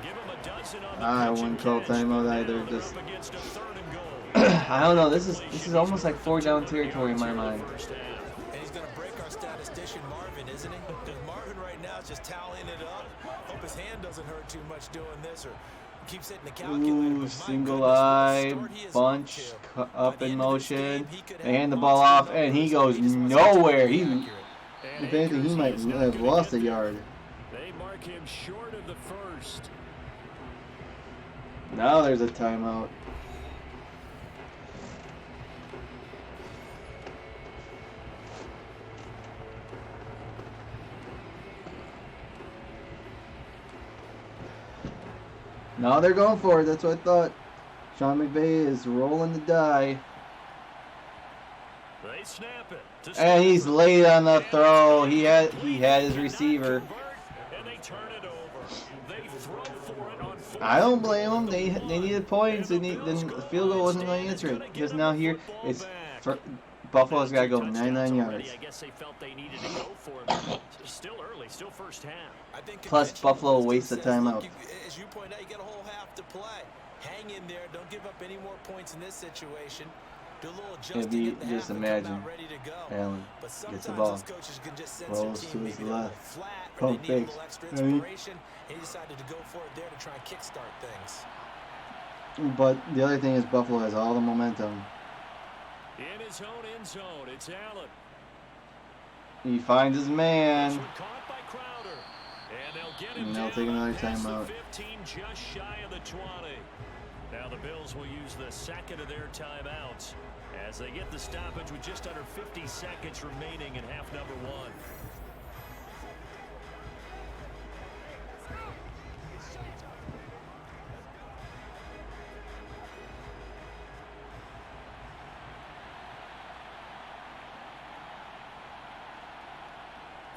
Give him a dozen present on the I pitch wouldn't and call catch. timeout Now either. they're Just up against a 3rd and goal. I don't know. This is almost like 4-down territory in my mind. And he's going to break our statistician Marvin, isn't he? Because Marvin right now is just tallying it up. Hope his hand doesn't hurt too much doing this or keeps hitting the calculator. Ooh, single eye, bunch, up in motion. They hand the ball off, and he goes nowhere. If anything, he might have lost a yard. They mark him short of the first. Now there's a timeout. Now they're going for it. That's what I thought. Sean McVay is rolling the die. They snap it. And he's late on the throw. He had his receiver. And they turn it over. They throw for it on 4th. I don't blame them. They needed points. The field goal wasn't going to answer it. Because now here it's Buffalo's got to go 99 yards. I guess they felt they needed to go for it. Still early, still first half. Plus Buffalo wastes the timeout. As you point out, you got a whole half to play. Hang in there. Don't give up any more points in this situation. Do a little adjusting in the half Just and imagine come out ready to go. Allen But gets the sometimes ball, those coaches can just send rolls some to team his maybe they're a little left, flat or pump they need a fakes. little extra I mean- inspiration. He decided to go for it there to try and kickstart things. But the other thing is Buffalo has all the momentum. In his own end zone, it's Allen. He finds his man. This one caught by Crowder. And they'll get him And they'll down take another past the timeout. 15, just shy of the 20. Now the Bills will use the second of their timeouts as they get the stoppage with just under 50 seconds remaining in half number 1.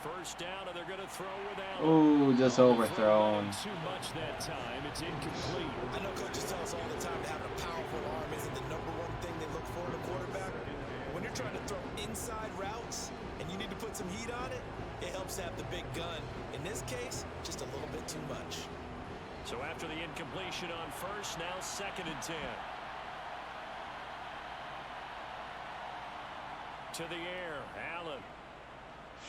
First down, and they're going to throw with Allen. Ooh, just overthrown. Too much that time. It's incomplete. I know coaches tell us all the time that having a powerful arm isn't the #1 thing they look for in a quarterback. When you're trying to throw inside routes and you need to put some heat on it, it helps have the big gun. In this case, just a little bit too much. So after the incompletion on first, now 2nd and 10. To the air, Allen.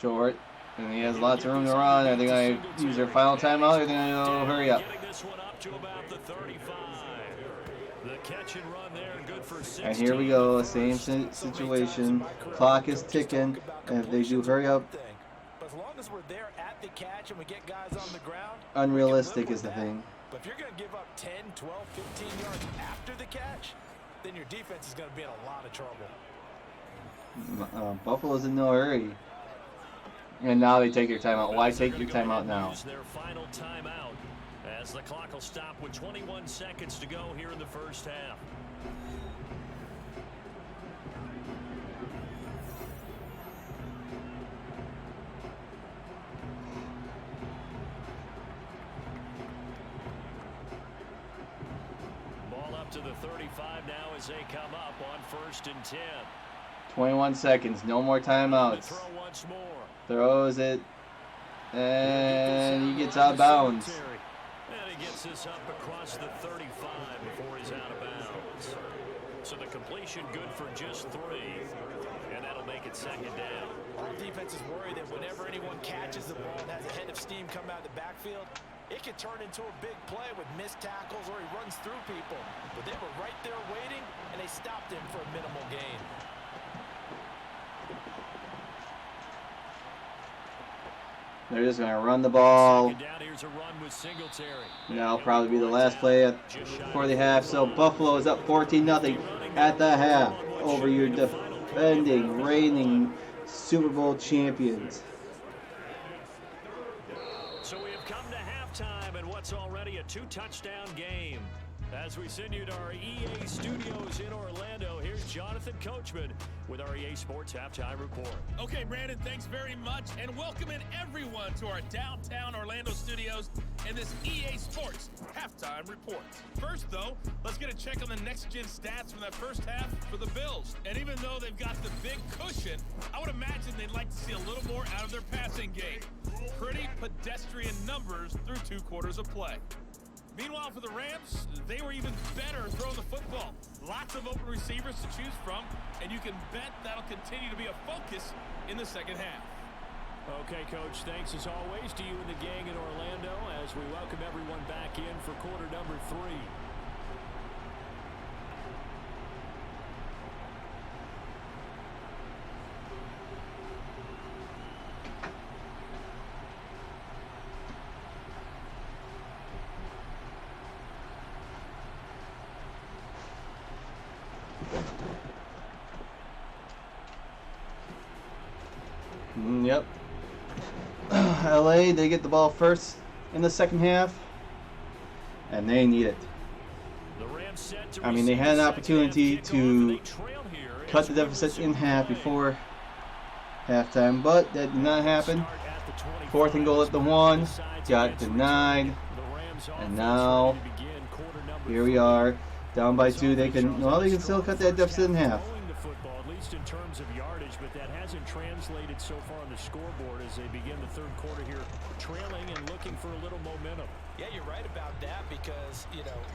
Short. And he has lots of room to run. Are they going to use their final timeout or are they going to hurry up? Getting this one up to about the 35. The catch and run there, good for 16. And here we go. Same situation. Clock is ticking. And if they do hurry up, But as long as we're there at the catch and we get guys on the ground, unrealistic is the thing. but if you're going to give up 10, 12, 15 yards after the catch, then your defense is going to be in a lot of trouble. Buffalo's in no hurry. And now they take your timeout. Why take your timeout now? Use their final timeout as the clock will stop with 21 seconds to go here in the first half. Ball up to the 35 now as they come up on 1st and 10. 21 seconds. No more timeouts. Throw once more. Throws it. And he gets out of bounds. And he gets this up across the 35 before he's out of bounds. So the completion good for just 3. And that'll make it 2nd down. Our defense is worried that whenever anyone catches the ball and has a head of steam come out of the backfield, it could turn into a big play with missed tackles or he runs through people. But they were right there waiting, and they stopped him for a minimal gain. They're just going to run the ball. Down, here's a run with Singletary. That'll probably be the last play before the half. So Buffalo is up 14-0 at the half over your defending, reigning Super Bowl champions. So we have come to halftime in what's already a 2-touchdown game. As we send you to our EA studios in Orlando, here's Jonathan Coachman with our EA Sports Halftime Report. Okay, Brandon, thanks very much, and welcome in everyone to our downtown Orlando studios and this EA Sports Halftime Report. First, though, let's get a check on the next-gen stats from that first half for the Bills. And even though they've got the big cushion, I would imagine they'd like to see a little more out of their passing game. Pretty pedestrian numbers through 2 quarters of play. Meanwhile, for the Rams, they were even better throwing the football. Lots of open receivers to choose from, and you can bet that'll continue to be a focus in the second half. Okay, Coach, thanks as always to you and the gang in Orlando as we welcome everyone back in for quarter number 3. Yep. LA, they get the ball first in the second half, and they need it. I mean, they had an opportunity to cut the deficit in half before halftime, but that did not happen. 4th and goal at the 1, got denied, and now here we are, down by 2. They can still cut that deficit in half. In terms of yardage, but that hasn't translated so far on the scoreboard as they begin the third quarter here, trailing and looking for a little momentum. Yeah, you're right about that because,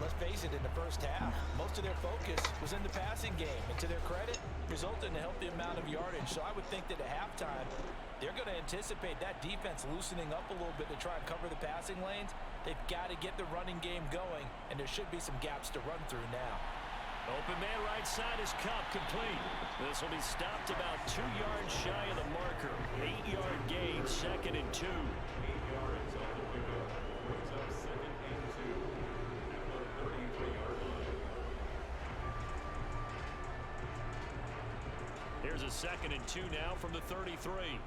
let's face it, in the first half, most of their focus was in the passing game. And to their credit, resulted in a healthy amount of yardage. So I would think that at halftime, they're going to anticipate that defense loosening up a little bit to try and cover the passing lanes. They've got to get the running game going, and there should be some gaps to run through now. Open man right side is Cup complete. This will be stopped about 2 yards shy of the marker. 8-yard gain, 2nd and 2. 8 yards on the pickup. Brings up 2nd and 2 at the 33-yard line. Here's a 2nd and 2 now from the 33.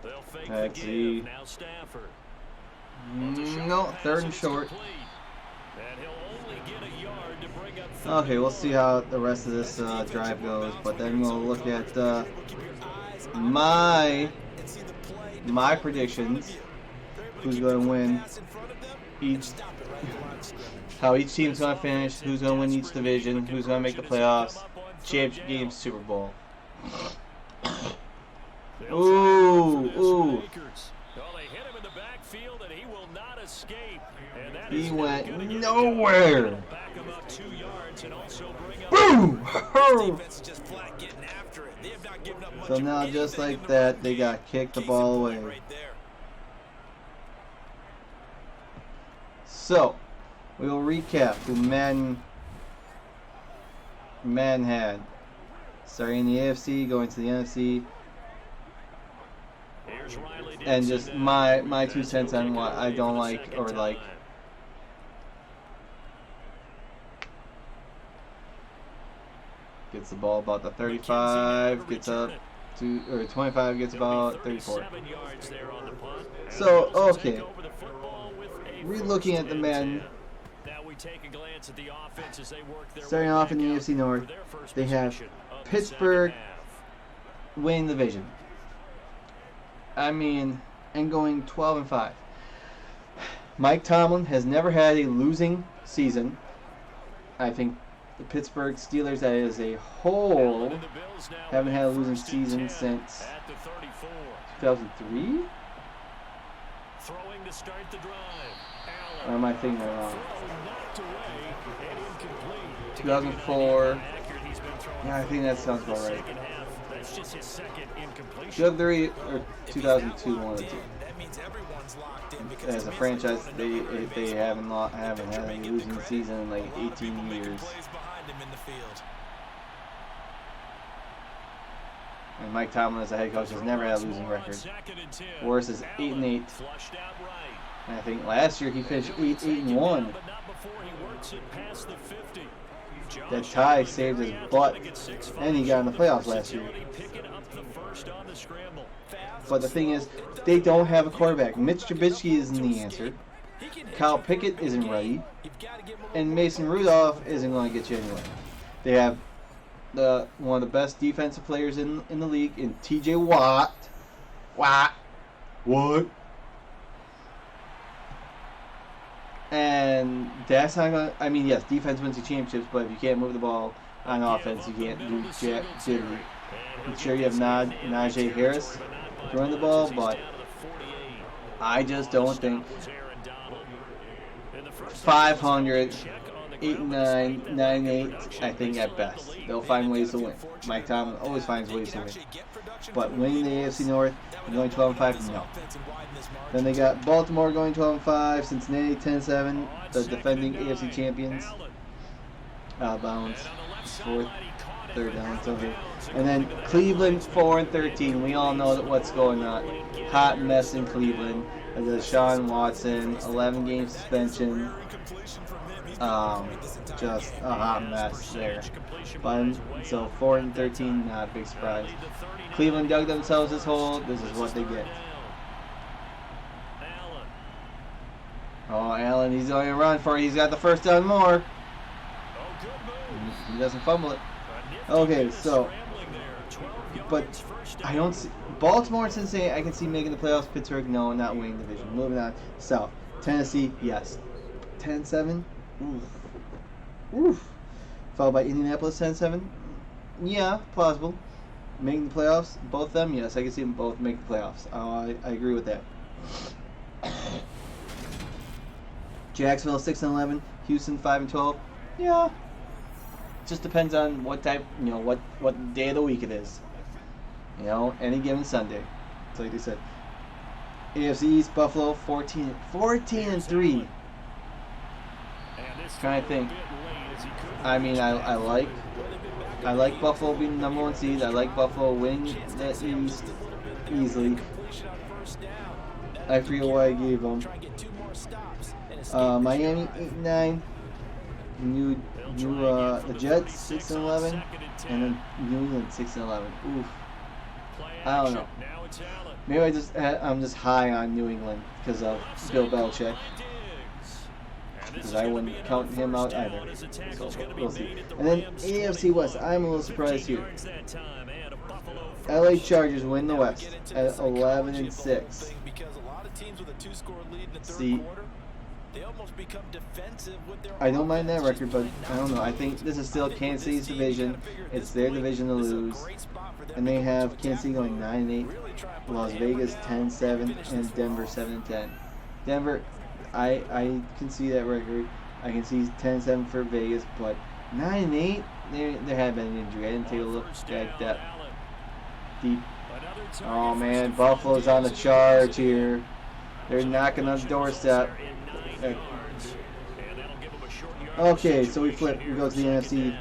They'll fake the give. Now Stafford. No, 3rd and short. And he'll only get a yard to bring up. Okay, we'll see how the rest of this drive goes, but then we'll look at my predictions. Who's going to win how each team's going to finish, who's going to win each division, who's going to make the playoffs, championship game, Super Bowl. Ooh. He went nowhere. Boom! So now, just like that, they got kicked the ball away. So, we will recap who Madden had. Starting in the AFC, going to the NFC. And just my 2 cents on what I don't like or like. Gets the ball about the 35, gets up to, or 25, gets about 34. So, okay. Re-looking at the Madden. Starting off in the AFC North, they have Pittsburgh winning the division. I mean, and going 12-5. Mike Tomlin has never had a losing season. I think the Pittsburgh Steelers, as a whole, haven't had a losing season since 2003? Or am I thinking that wrong? 2004. Yeah, I think that sounds about right. 2003 or 2002, one of the two. As a franchise, they haven't had a losing season in like 18 years. And Mike Tomlin, as a head coach, has never had a losing record. Worst is 8-8. And I think last year he finished 8-1. That tie saved his butt, and he got in the playoffs last year. But the thing is, they don't have a quarterback. Mitch Trubisky isn't the answer. Kyle Pickett isn't ready, and Mason Rudolph isn't going to get you anywhere. They have one of the best defensive players in the league in T.J. Watt. What? And that's not going to... I mean, yes, defense wins the championships, but if you can't move the ball on offense, you can't do jack diddly. I'm sure you have Najee Harris throwing the ball, but I just don't think 500, 8-9, 9-8. I think at best they'll find ways to win. Mike Tomlin always finds ways to win. But winning the AFC North and going 12-5, no. Then they got Baltimore going 12-5, Cincinnati 10-7, the defending AFC champions. Out of bounds, third down, something. And then Cleveland 4-13. We all know what's going on. Hot mess in Cleveland. Deshaun Watson, 11-game suspension. Just a hot mess there. But so 4-13, not a big surprise. Cleveland dug themselves this hole. This is what they get. Oh, Allen, he's going to run for it. He's got the first down more. He doesn't fumble it. Okay, so, but I don't see Baltimore and Cincinnati. I can see making the playoffs. Pittsburgh, no, not winning the division. Moving on, South. Tennessee, yes. 10-7. Oof. Oof. Followed by Indianapolis, 10-7. Yeah, plausible. Making the playoffs, both of them, yes, I can see them both make the playoffs. I agree with that. Jacksonville 6-11, Houston 5-12. Yeah. Just depends on what type, what day of the week it is. Any given Sunday. It's like they said. AFC East, Buffalo 14-3. Trying to think. I mean, I like Buffalo being the number one seed. I like Buffalo winning the East easily. I forget what I gave them. Miami 8-9. The Jets 6-11, and then New England 6-11. Oof. I don't know. Maybe I'm just high on New England because of Bill Belichick. Because I wouldn't count him out either. So we'll see. And then AFC West, I'm a little surprised here. LA Chargers win the West at 11-6. See, I don't mind that record, but I don't know. I think this is still Kansas City's division. It's their division to lose. And they have Kansas City going 9-8, Las Vegas 10-7, and Denver 7-10. Denver, I can see that record. I can see 10-7 for Vegas, but 9-8, there had been an injury. I didn't take a look at that deep. Oh man, Buffalo's on the charge here. They're knocking on the doorstep. Okay, so we flip. We go to the NFC,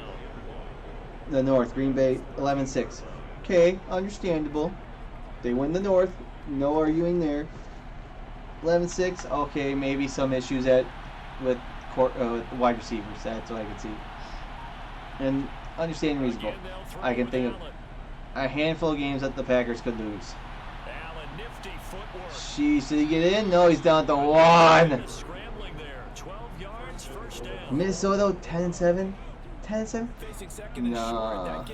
the North. Green Bay 11-6. Okay, understandable. They win the North. No arguing there. 11-6. Okay, maybe some issues with wide receivers. That's what I can see. And understanding reasonable. I can think of a handful of games that the Packers could lose. Jeez, did he get in? No, he's down to 1. Minnesota 10-7. 10-7? No.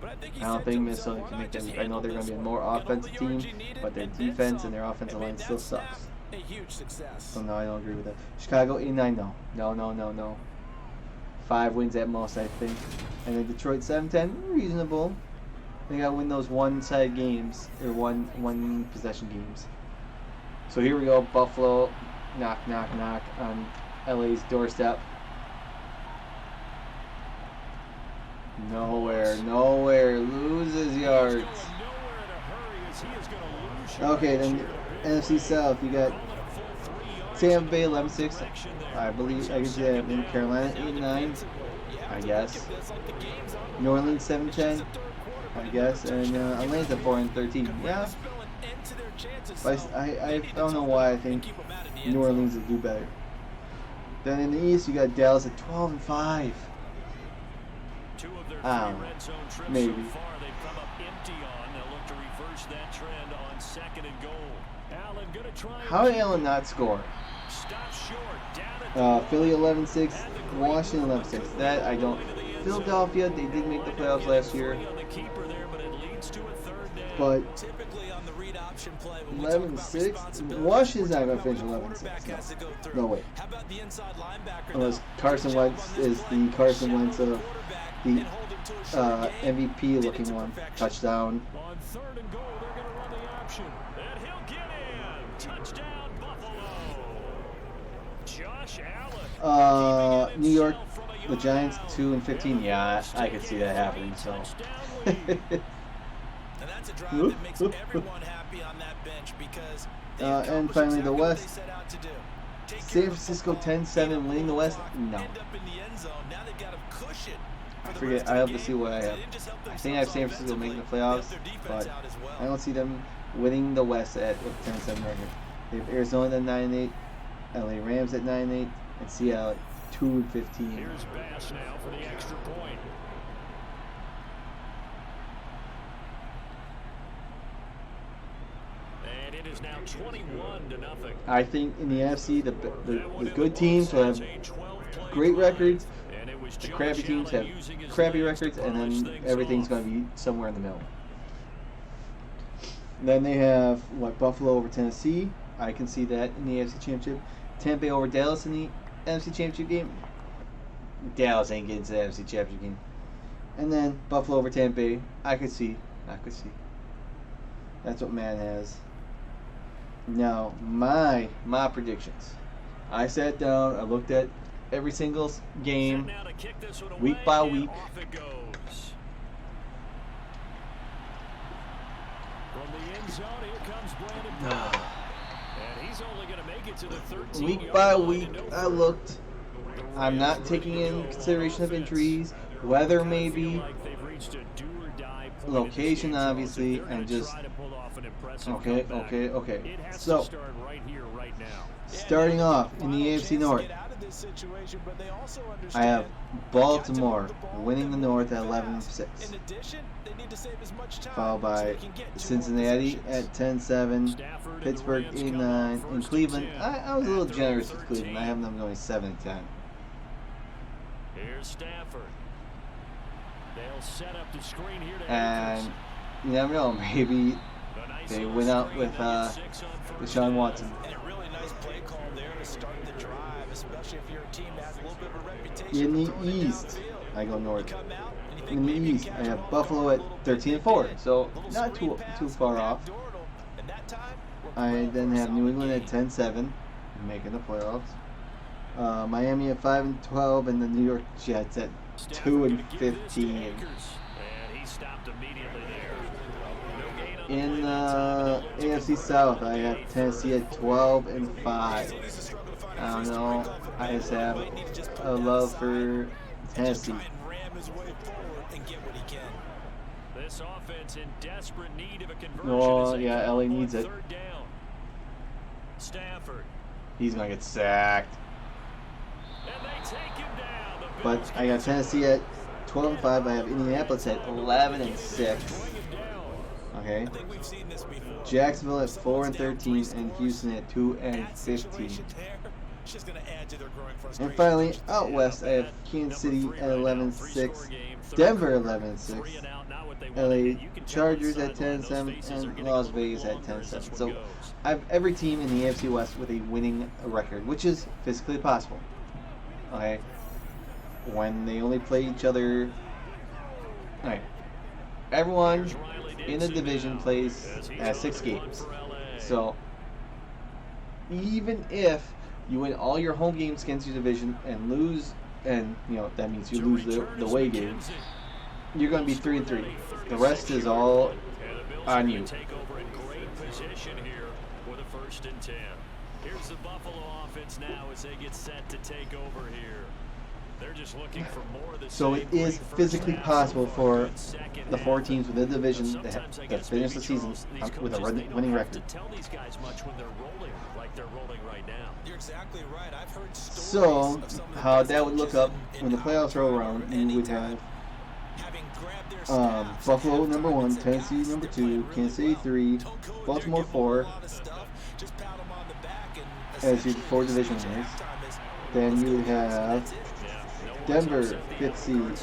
I don't think Minnesota can make that leap. I know they're going to be a more offensive team, but their defense and their offensive line still sucks. So no, I don't agree with that. Chicago 8-9, no. 5 wins at most, I think. And then Detroit 7-10, reasonable. They got to win those one-sided games, or one possession games. So here we go, Buffalo, knock on LA's doorstep. Nowhere, loses yards. Okay, then NFC South, you got Tampa Bay 11-6. I believe I can see that. In Carolina 8-9, I guess. New Orleans 7-10, I guess, and Atlanta 4-13. Yeah. But I don't know why I think New Orleans will do better. Then in the East, you got Dallas at 12-5. Maybe. How did Allen not score? Philly 11-6, Washington 11-6. That I don't. Philadelphia, they did make the playoffs last year. But 11-6, Washington's not going to finish 11-6. No way. Unless Carson Wentz is the Carson Wentz of the MVP looking one. Touchdown. reception. And he'll get in. Touchdown, Buffalo. Josh Allen. New York, the Giants 2-15. Yeah, I could see that happening. So. And that's a drive that makes everyone happy on that bench because they And accomplished finally, the exactly what West. they set out to do. Take San care of the Francisco football, 10-7 beat up winning the the West? clock, No. end up in the end zone. Now they've got a cushion I for the forget. rest I of have the to see game. what I They have. didn't just help I think I have San themselves Francisco making the offensively, playoffs, they helped their but defense out as well. I don't see them winning the West with 10-7 record. They have Arizona at 9-8, LA Rams at 9-8, and Seattle at 2-15. Here's Bass now for the extra point. And it is now 21-0. I think in the NFC, the good teams will have great records, the crappy teams have crappy records, and then everything's going to be somewhere in the middle. Then they have Buffalo over Tennessee. I can see that in the AFC Championship. Tampa over Dallas in the NFC Championship game. Dallas ain't getting to the NFC Championship game. And then Buffalo over Tampa. I could see. That's what Madden has. Now, my predictions. I sat down, I looked at every single game, week by week. From the end zone, here comes Brandon. And he's only going to make it to the 13-yard Week by line week, and no I further. looked. I'm not taking in consideration of injuries, weather maybe, location obviously, and just okay. So, starting off in the AFC North, I have Baltimore winning the North at 11-6, followed by Cincinnati at 10-7, Pittsburgh 8-9, and Cleveland. I was a little generous with Cleveland. I have them going 7-10. Here's Stafford. They'll set up the screen here to And you never know, maybe they win out with Deshaun Watson. And a really nice play call there to start the drive, especially if you're a team that has a little bit of a reputation. In the for throwing East, downfield. I go north. You come out and you think In the maybe you East, catch I them have off Buffalo guard, at a little 13-4, so little not screen too pass, far off. backdoor, and that time, worked I well then for a have New solid England at gain. 10-7, making the playoffs. Miami at 5-12, and the New York Jets at 2-15. And he stopped immediately there. No gain on the In play that time. AFC South, I have Tennessee at 12-5. I don't know. I just have a love for Tennessee. Try and ram his way forward and get what he can. This offense in desperate need of a conversion. Well, as they yeah, come LA up on needs it. third down. Stafford. He's gonna get sacked. And they take him down. The But Bills I got get Tennessee at 12-5. I have Indianapolis at 11-6. bring him down. Okay. I think we've seen this before. Jacksonville at 4-13 and Houston at That 2-15. situation there, it's just going to add to their growing frustration. And finally, out west, I have Kansas City at 11-6, Denver 11-6, LA Chargers at 10-7, and Las Vegas at 10-7. So I have every team in the AFC West with a winning record, which is physically possible. Okay, when they only play each other. Okay, everyone in the division plays 6 games. So even if you win all your home games against your division and lose, and that means you lose the away games, you're going to be 3-3. The rest is all on you. Take over in great position here with a 1st and 10. Here's the Buffalo offense now as they get set to take over here. They're just looking for more of the So same. it is Great physically first half, possible for good second the 4 half. teams within the division Sometimes I that guess finish maybe, the season Charles, these with a coaches, they don't winning have record. to tell these guys much when they're rolling like they're rolling right now. You're exactly right. I've heard stories So of some of the how best that would look up coaches when the in playoffs roll around, anytime, you would have having grabbed their staffs Buffalo at number halftime 1, and said, Tennessee "Guys, number they're 2, playing Kansas really City 3, well. Don't go in there, Baltimore give them a 4 lot of stuff. Just pat them on the back and as your essentially 4 the division speech at winners. halftime is, Then "Let's you go, would guys." have That's it. Denver 5th seed,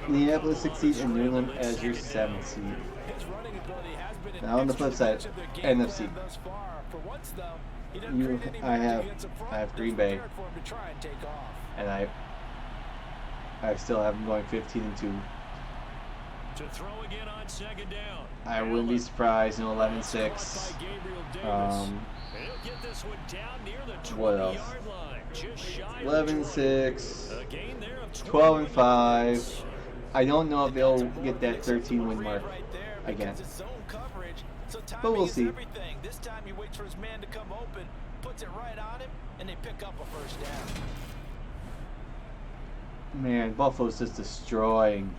Indianapolis 6th seed, and New England as your 7th seed. His running ability has been an Now on the flip extra side, edge of their game NFC. plan thus far. For once, though, he doesn't You, create any I magic have against the front. I have They're Green Bay, prepared for him to try and take off. and I still have them going 15-2. To throw again on second down. I wouldn't be surprised in 11-6. What else? 11-6. 12-5. I don't know if they'll get that 13-win mark again. But we'll see. This time he waits for his man to come open, puts it right on him, and they pick up a first down. Man, Buffalo's just destroying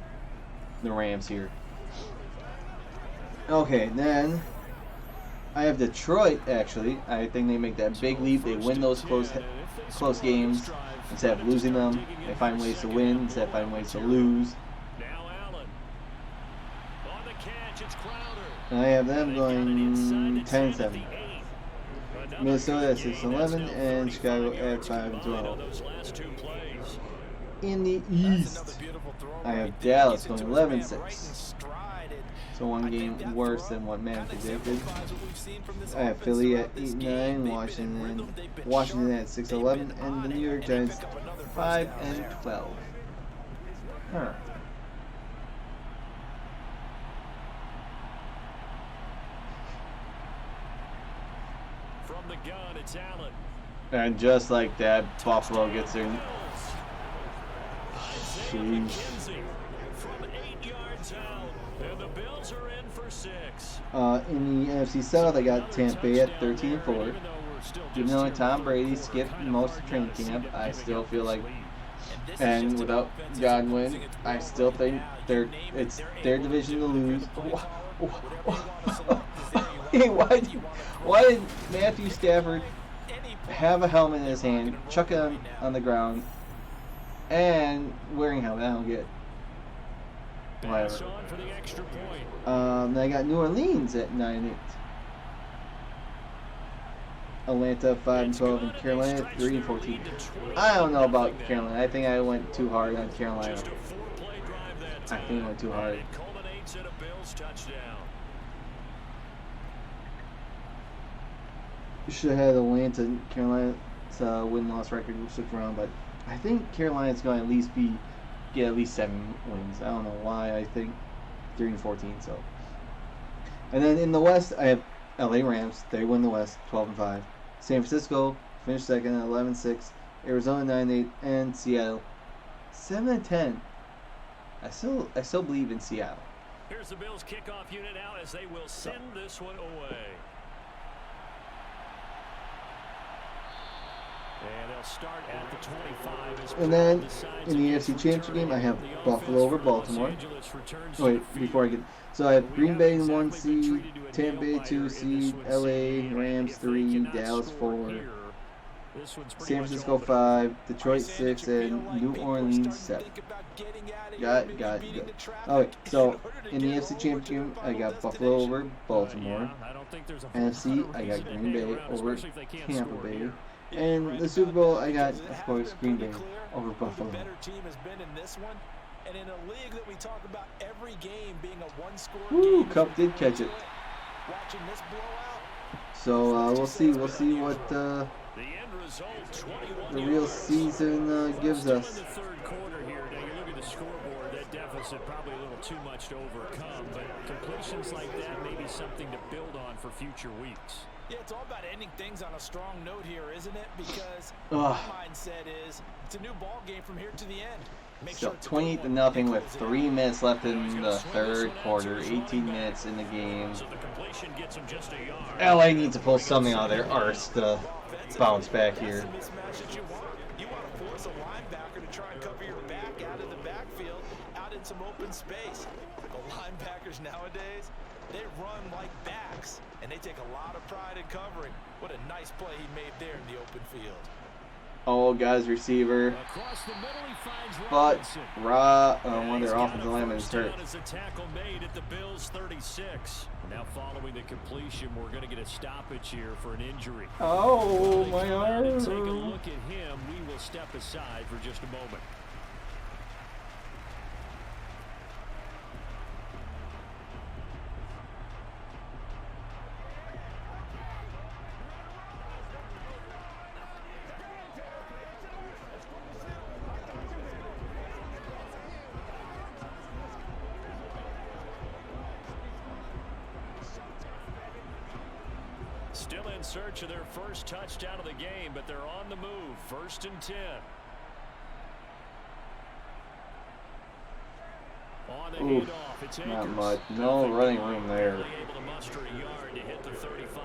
the Rams here. Okay, then I have Detroit, actually. I think they make that big leap. They win those close games. Instead of losing them, they find ways to win instead of finding ways to lose. And I have them going 10-7. Minnesota at 6-11 and Chicago at 5-12. In the East, I have Dallas going 11-6. So one game worse than what man predicted. I have Philly at 8-9, Washington at 6-11, and the New York Giants 5-12. Huh. From the gun, it's Allen. And just like that, Buffalo gets their. Jeez. From 8 yards out, and the Bills are in for 6. In the NFC South, I got Tampa Bay at 13-4. Even though Tom Brady skipped most of training camp, I still feel like, and without Godwin, I still think it's their division to lose. Hey, why did Matthew Stafford have a helmet in his hand, chuck it on the ground, and wearing a helmet? I don't get it. Whatever. Then I got New Orleans at 9-8. Atlanta 5-12 and Carolina 3-14. I don't know about Carolina. I think I went too hard on Carolina. I think I went too hard. You should have had Atlanta and Carolina's win-loss record switched around, but I think Carolina's going to at least get at least 7 wins. I don't know why. I think 3-14. So, and then in the West, I have LA Rams. They win the West, 12-5. San Francisco finished second at 11-6. Arizona 9-8, and Seattle 7-10. I still believe in Seattle. Here's the Bills kickoff unit now as they will send this one away. And they'll start at the 25. And then in the AFC Championship game, I have Buffalo over Baltimore. Wait, before I get, so I have Green Bay 1 seed, Tampa Bay 2 seed, LA Rams 3, Dallas 4, San Francisco 5, Detroit 6, and New Orleans 7. Got it. Okay, so in the AFC Championship game, I got Buffalo over Baltimore. NFC, I got Green Bay over Tampa Bay. And the Super Bowl, I got, of course, Green Bay over Buffalo. And in a league that we talk about every game being a one-score Woo, game. Cup did catch it. Watching this blowout. So we'll see what the real season gives us. In the third quarter here, now you look at the scoreboard, that deficit probably a little too much to overcome, but completions like that may be something to build on for future weeks. Yeah, it's all about ending things on a strong note here, isn't it? Because my mindset is it's a new ball game from here to the end. So 20-0 with 3 minutes left in the third quarter, 18 minutes in the game. LA needs to pull something out of their arse to bounce back here. You want to force a linebacker to try and cover your back out of the backfield, out in some open space. The linebackers nowadays, they run like backs, and they take a lot of pride in covering. What a nice play he made there in the open field. Oh, guys, receiver. But one of their offensive linemen is hurt. Now following the completion, we're going to get a stoppage here for an injury. Oh, my arm. Take a look at him. We will step aside for just a moment. Still in search of their first touchdown of the game, but they're on the move. 1st and 10. On the handoff, it's Akers. Not much. No running room there. Able to muster a yard to hit the 35.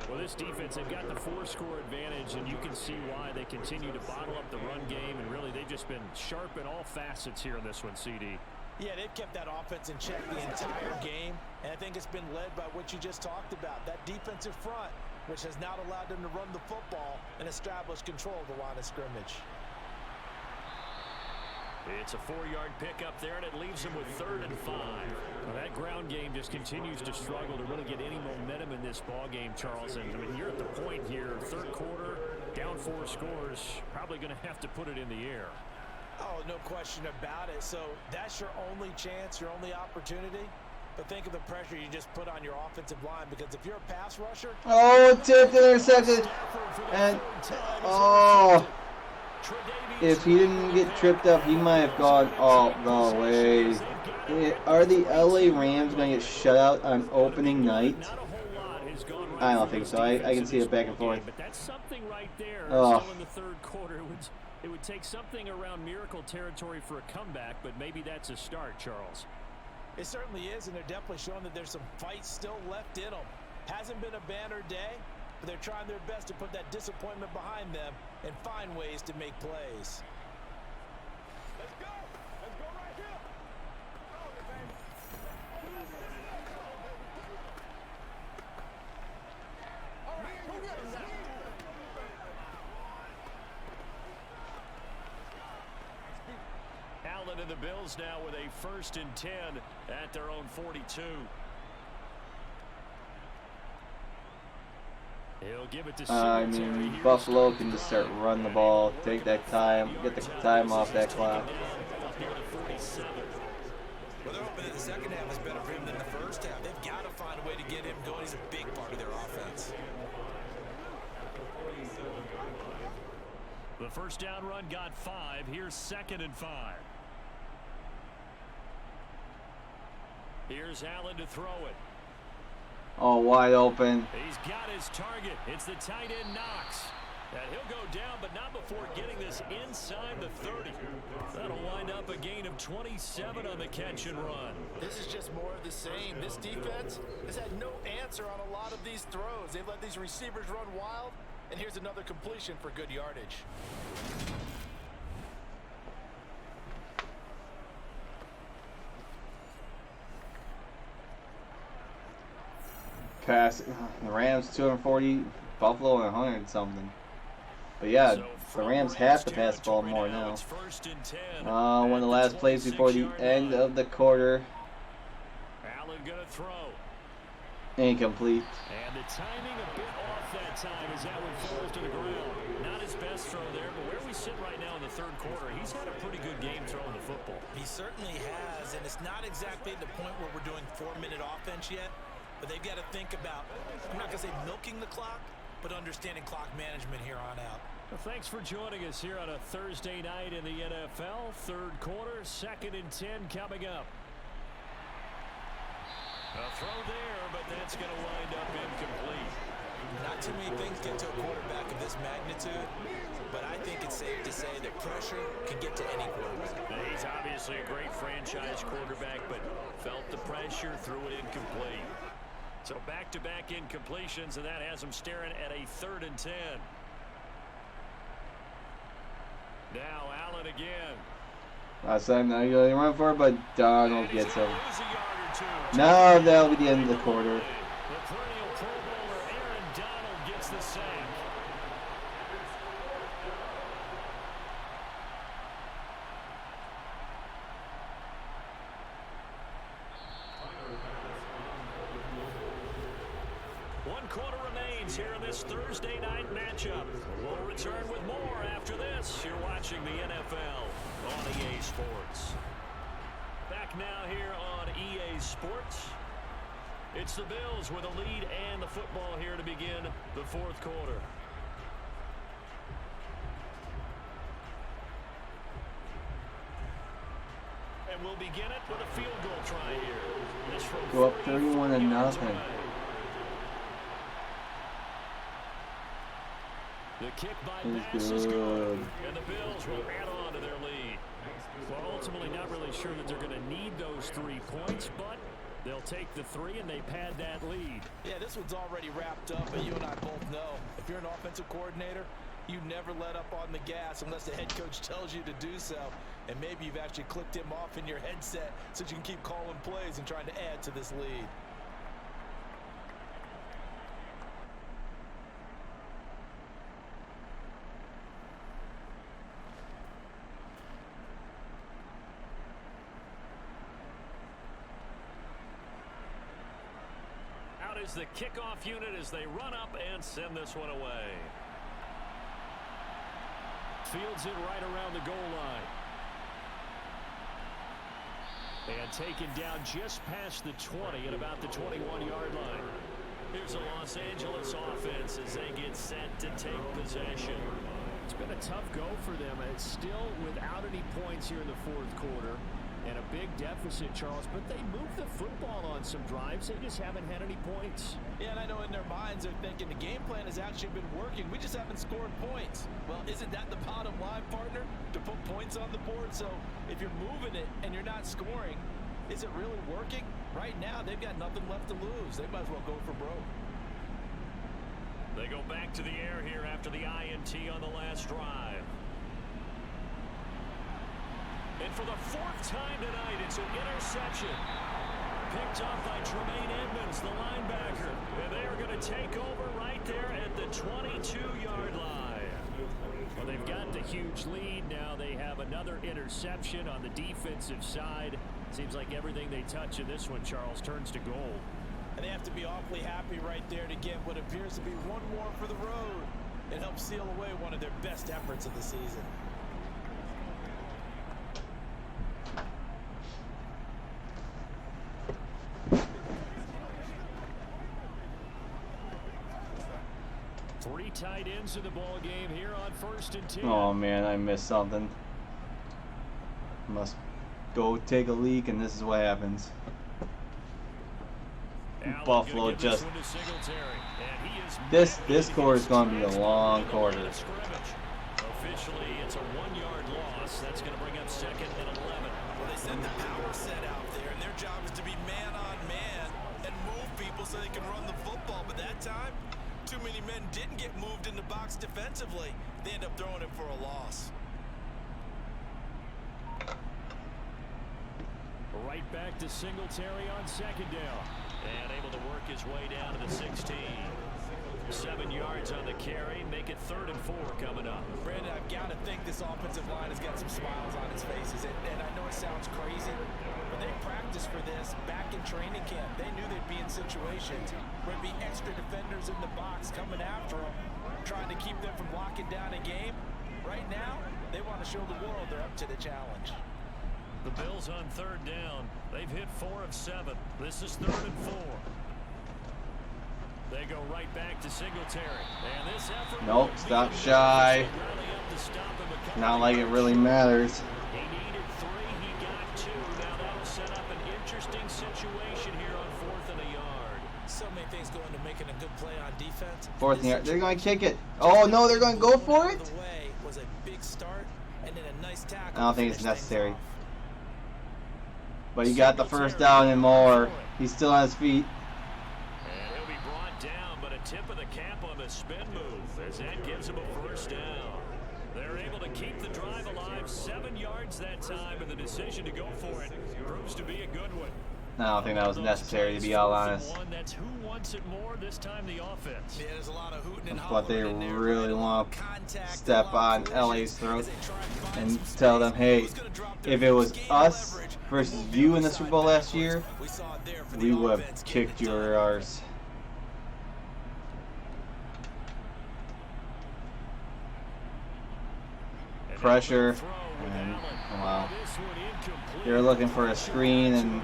Well, this defense, they've got the 4-score advantage, and you can see why they continue to bottle up the run game, and really they've just been sharp in all facets here in this one, CD. Yeah, they've kept that offense in check the entire game, and I think it's been led by what you just talked about, that defensive front, which has now allowed them to run the football and establish control of the line of scrimmage. It's a 4-yard pickup there, and it leaves them with 3rd and 5. Well, that ground game just continues to struggle to really get any momentum in this ball game, Charles. And I mean, you're at the point here, 3rd quarter, down 4 scores, probably going to have to put it in the air. Oh, no question about it. So that's your only chance, your only opportunity. But think of the pressure you just put on your offensive line, because if you're a pass rusher... Oh, tipped, intercepted. And, oh... If he didn't get tripped up, he might have gone all the way. Are the LA Rams going to get shut out on opening night? I don't think so. I can see it back and forth. But that's something right there. Oh. Still in the 3rd quarter. It would take something around miracle territory for a comeback, but maybe that's a start, Charles. It certainly is, and they're definitely showing that there's some fight still left in them. Hasn't been a banner day, but they're trying their best to put that disappointment behind them and find ways to make plays. Let's go. Let's go right here. All right, go get him now. Allen and the Bills now with a 1st and 10 at their own 42. He'll give it to I mean, Buffalo can just start running the ball, take that time, get the time off that clock. Well, they're hoping that the second half is better for him than the first half. They've got to find a way to get him going. He's a big part of their offense. The first down run got 5. Here's 2nd and 5. Here's Allen to throw it. Oh, wide open. He's got his target. It's the tight end Knox. And he'll go down, but not before getting this inside the 30. That'll wind up a gain of 27 on the catch and run. This is just more of the same. This defense has had no answer on a lot of these throws. They've let these receivers run wild, and here's another completion for good yardage. Pass. The Rams 240, Buffalo 100 something. But yeah, the Rams have to pass the ball more now. One of the last plays before the end of the quarter. Allen gonna throw. Incomplete. And the timing a bit off that time as that one falls to the ground. Not his best throw there, but where we sit right now in the 3rd quarter, he's had a pretty good game throwing the football. He certainly has, and it's not exactly the point where we're doing 4-minute offense yet. But they've got to think about, I'm not going to say milking the clock, but understanding clock management here on out. Well, thanks for joining us here on a Thursday night in the NFL. 3rd quarter, 2nd and 10 coming up. A throw there, but that's going to wind up incomplete. Not too many things get to a quarterback of this magnitude, but I think it's safe to say that pressure can get to any quarterback. Now, he's obviously a great franchise quarterback, but felt the pressure, threw it incomplete. So back-to-back incompletions, and that has him staring at a 3rd and 10. Now Allen again. Last time, now you're going to run for it, but Donald gets him. Now that'll be the end of the quarter. The perennial Pro Bowler Aaron Donald gets the sack. Quarter remains here in this Thursday night matchup. We'll return with more after this. You're watching the NFL on EA Sports. Back now here on EA Sports. It's the Bills with a lead and the football here to begin the 4th quarter. And we'll begin it with a field goal try here. This from Go up 31-0. The kick by He's Bass is good. good. And the Bills will add on to their lead. Well, ultimately not really sure that they're going to need those 3 points, but they'll take the 3 and they pad that lead. Yeah, this one's already wrapped up, but you and I both know if you're an offensive coordinator, you never let up on the gas unless the head coach tells you to do so. And maybe you've actually clicked him off in your headset so you can keep calling plays and trying to add to this lead. Out is the kickoff unit as they run up and send this one away. Fields it right around the goal line. And taken down just past the 20 at about the 21-yard line. Here's a Los Angeles offense as they get set to take possession. It's been a tough go for them. It's still without any points here in the fourth quarter. And a big deficit, Charles, but they moved the football on some drives. They just haven't had any points. Yeah, and I know in their minds they're thinking the game plan has actually been working. We just haven't scored points. Well, isn't that the bottom line, partner? To put points on the board. So if you're moving it and you're not scoring, is it really working? Right now, they've got nothing left to lose. They might as well go for broke. They go back to the air here after the INT on the last drive. And for the 4th time tonight, it's an interception. Picked up by Tremaine Edmonds, the linebacker. And they are going to take over right there at the 22-yard line. Well, they've got the huge lead. Now they have another interception on the defensive side. Seems like everything they touch in this one, Charles, turns to gold. And they have to be awfully happy right there to get what appears to be one more for the road. It helps seal away one of their best efforts of the season. Three tight ends in the ball game here on 1st and 10. Oh man, I missed something. Must go take a leak, and this is what happens. Buffalo just. This quarter is going to be a long quarter. Officially, it's a 1-yard loss. That's going to bring up 2nd and 11. Well, they send the power set out there, and their job is to be man on man and move people so they can run the football. But that time, too many men didn't get moved in the box defensively. They end up throwing him for a loss. Right back to Singletary on 2nd down. And able to work his way down to the 16. 7 yards on the carry. Make it 3rd and 4 coming up. Brandon, I've got to think this offensive line has got some smiles on its faces. And I know it sounds crazy, but they practiced for this back in training camp. They knew they'd be in situations where there'd be extra defenders in the box coming after them, trying to keep them from locking down a game. Right now, they want to show the world they're up to the challenge. The Bills on 3rd down. They've hit 4 of 7. This is 3rd and 4. They go right back to Singletary. And this effort. Nope, stop shy. Not like it really matters. He needed 3. He got 2. Now that'll set up an interesting situation here on 4th and a yard. So many things go into making a good play on defense. 4th and yard. They're going to kick it. Oh no, they're going to go for it. The way was a big start and then a nice tackle. I don't think it's necessary. But he got the 1st down and more. He's still on his feet. And he'll be brought down, but a tip of the cap on the spin move as that gives him a 1st down. They're able to keep the drive alive. 7 yards that time, and the decision to go for it proves to be a good one. I don't think that was necessary, to be all honest. That's who wants it more this time, the offense. Yeah, there's a lot of hooting and But they hollering in there. really want to step on LA's throat and tell them, hey, if it was us versus you in the Super Bowl last year, we would have kicked your arse. Pressure, and wow. They're looking for a screen, and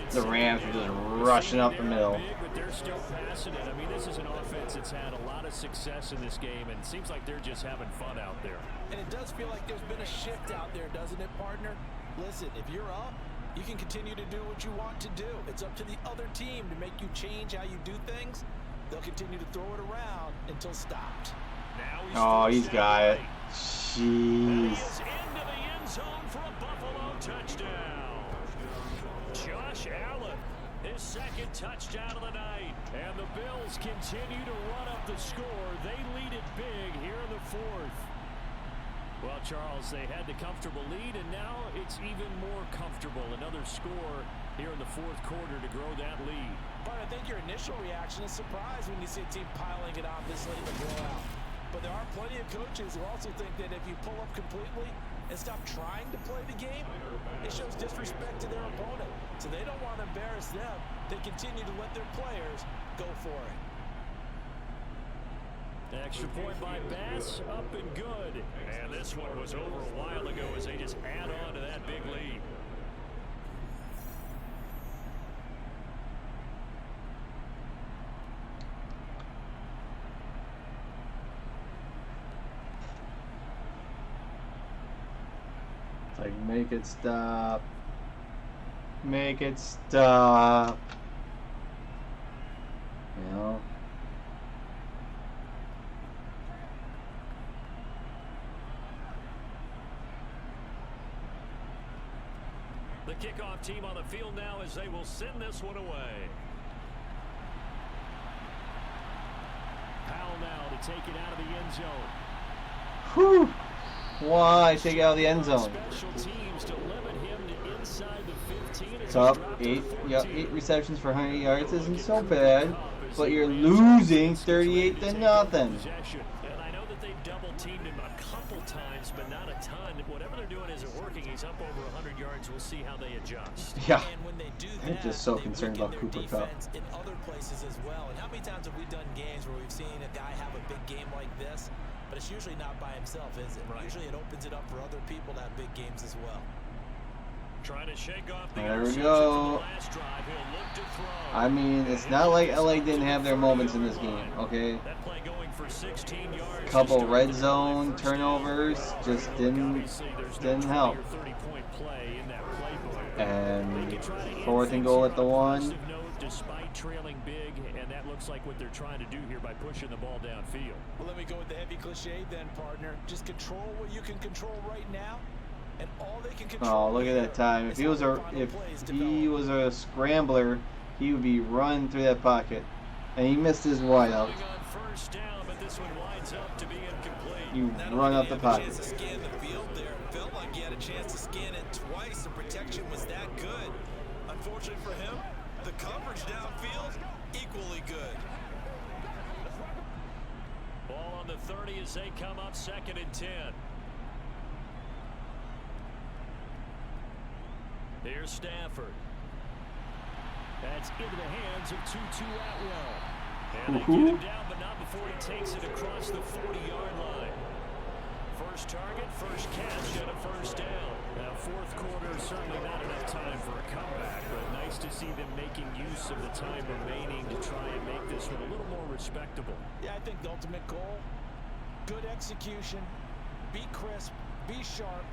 the Rams are just rushing up the middle. But they're still passing it. I mean, this is an offense that's had a lot of success in this game, and it seems like they're just having fun out there. And it does feel like there's been a shift out there, doesn't it, partner? Listen, if you're up, you can continue to do what you want to do. It's up to the other team to make you change how you do things. They'll continue to throw it around until stopped. Now He's got it. And he Jeez. is into the end zone for a Buffalo touchdown. Josh Allen, his second touchdown of the night. And the Bills continue to run up the score. They lead it big here in the fourth. Well, Charles, they had the comfortable lead, and now it's even more comfortable. Another score here in the fourth quarter to grow that lead. But I think your initial reaction is surprise when you see a team piling it on this late in the blowout. But there are plenty of coaches who also think that if you pull up completely and stop trying to play the game, it shows disrespect to their opponent. So they don't want to embarrass them. They continue to let their players go for it. Extra point by Bass, up and good. And this one was over a while ago as they just add on to that big lead. It's like, make it stop. Make it stop. You know? The kickoff team on the field now as they will send this one away. Powell now to take it out of the end zone. Whew. Why take it out of the end zone? Special teams to limit him to inside the 15. It's up. Eight receptions for 100 yards isn't so bad, but you're losing 38 to nothing. And I know that they've double teamed him a couple times, but not a ton. Whatever they're doing isn't working. He's up over 100 yards. We'll see how they adjust. Yeah. And when they do I'm that, just so they concerned weaken about their Cooper Kupp. defense in other places as well. And how many times have we done games where we've seen a guy have a big game like this, but it's usually not by himself, is it? Right. Usually it opens it up for other people to have big games as well. Trying to shake off the There we interception go. from the last drive. He'll look to throw. I mean, it's not like LA didn't have their moments in this game, okay? That play going for 16 yards. Couple to start red the zone first turnovers down. just Look, didn't obviously, there's no 20 help. or 30-point play in that playbook. And They can try to end 4th and things goal here at the on a 1. positive note, despite trailing big, and that looks like what they're trying to do here by pushing the ball downfield. Well, let me go with the heavy cliche then, partner. Just control what you can control right now, and all they can control. Oh, look at that time. If he was a scrambler, he would be running through that pocket. And he missed his wideout. On first down, but this one winds up to be incomplete. You Not run only up did the he have a chance pocket. to scan the field there, it felt like he had a chance to scan it twice. The protection was that good. Unfortunately for him, the coverage downfield, equally good. Ball on the 30 as they come up 2nd and 10. Here's Stafford. That's into the hands of Tutu Atwell. And they get him down, but not before he takes it across the 40-yard line. First target, first catch, and a first down. Now, fourth quarter, certainly not enough time for a comeback, but nice to see them making use of the time remaining to try and make this one a little more respectable. Yeah, I think the ultimate goal, good execution, be crisp, be sharp,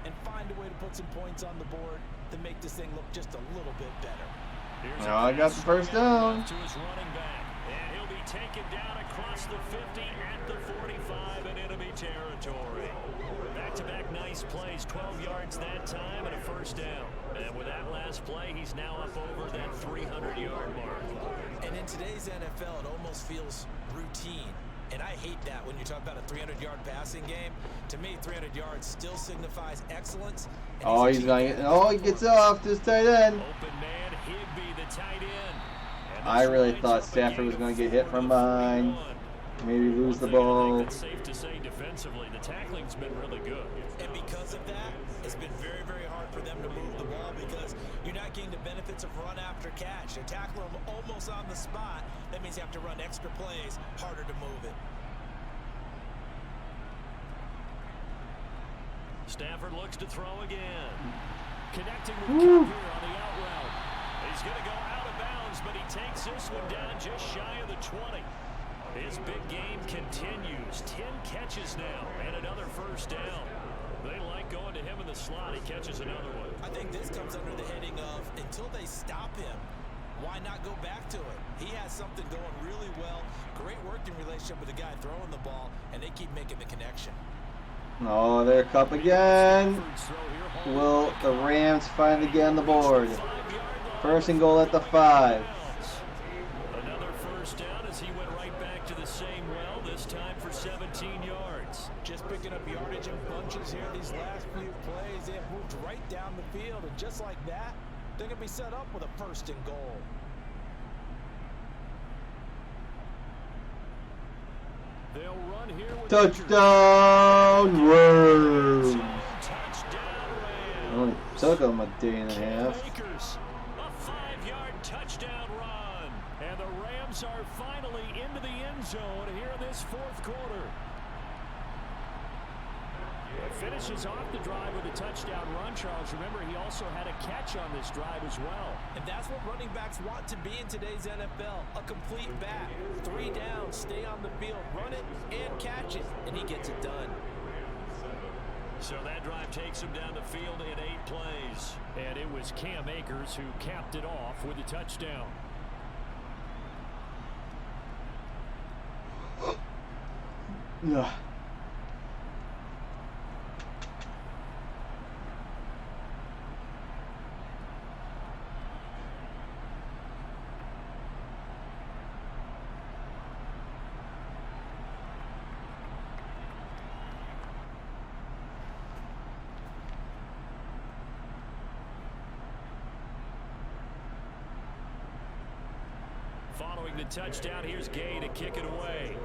and find a way to put some points on the board to make this thing look just a little bit better. Here's Now I got the first down. to his running back, and he'll be taken down across the 50 at the 45 in enemy territory. Back-to-back nice plays, 12 yards that time and a first down. And with that last play, he's now up over that 300-yard mark. And in today's NFL, it almost feels routine. And I hate that when you talk about a 300-yard passing game. To me, 300 yards still signifies excellence. And Oh, he's gonna get, oh, he gets off this tight end. Open man, Higbee, the tight end. And I this really lines thought up a Stafford gain was of going to get hit 4 from to behind. 41. Maybe lose the One thing I ball. think that's safe to say defensively, the tackling's been really good. And because of that, it's been very, very hard for them to move the ball because you're not getting the benefits of run after catch. They tackle them almost on the spot. That means you have to run extra plays, harder to move it. Stafford looks to throw again. Connecting with Kupp here on the out route. He's going to go out of bounds, but he takes this one down just shy of the 20. His big game continues. 10 catches now and another first down. They like going to him in the slot. He catches another one. I think this comes under the heading of until they stop him, why not go back to it? He has something going really well. Great working relationship with the guy throwing the ball, and they keep making the connection. Oh, they're cup again. Will the Rams finally get on the board? First and goal at the 5. Another first down as he went right back to the same well, this time for 17 yards. Just picking up yardage in bunches here these last few plays. They have moved right down the field, and just like that, they're going to be set up with a first and goal. They'll run here with Touchdown Rams! Touchdown Rams. Only took them a day and a half. Lakers, a 5-yard touchdown run. And the Rams are finally into the end zone here in this fourth quarter. Finishes off the drive with a touchdown run, Charles. Remember, he also had a catch on this drive as well. And that's what running backs want to be in today's NFL. A complete back. 3 downs, stay on the field, run it, and catch it. And he gets it done. So that drive takes him down the field in 8 plays. And it was Cam Akers who capped it off with a touchdown. Yeah. Following the touchdown, here's Gay to kick it away.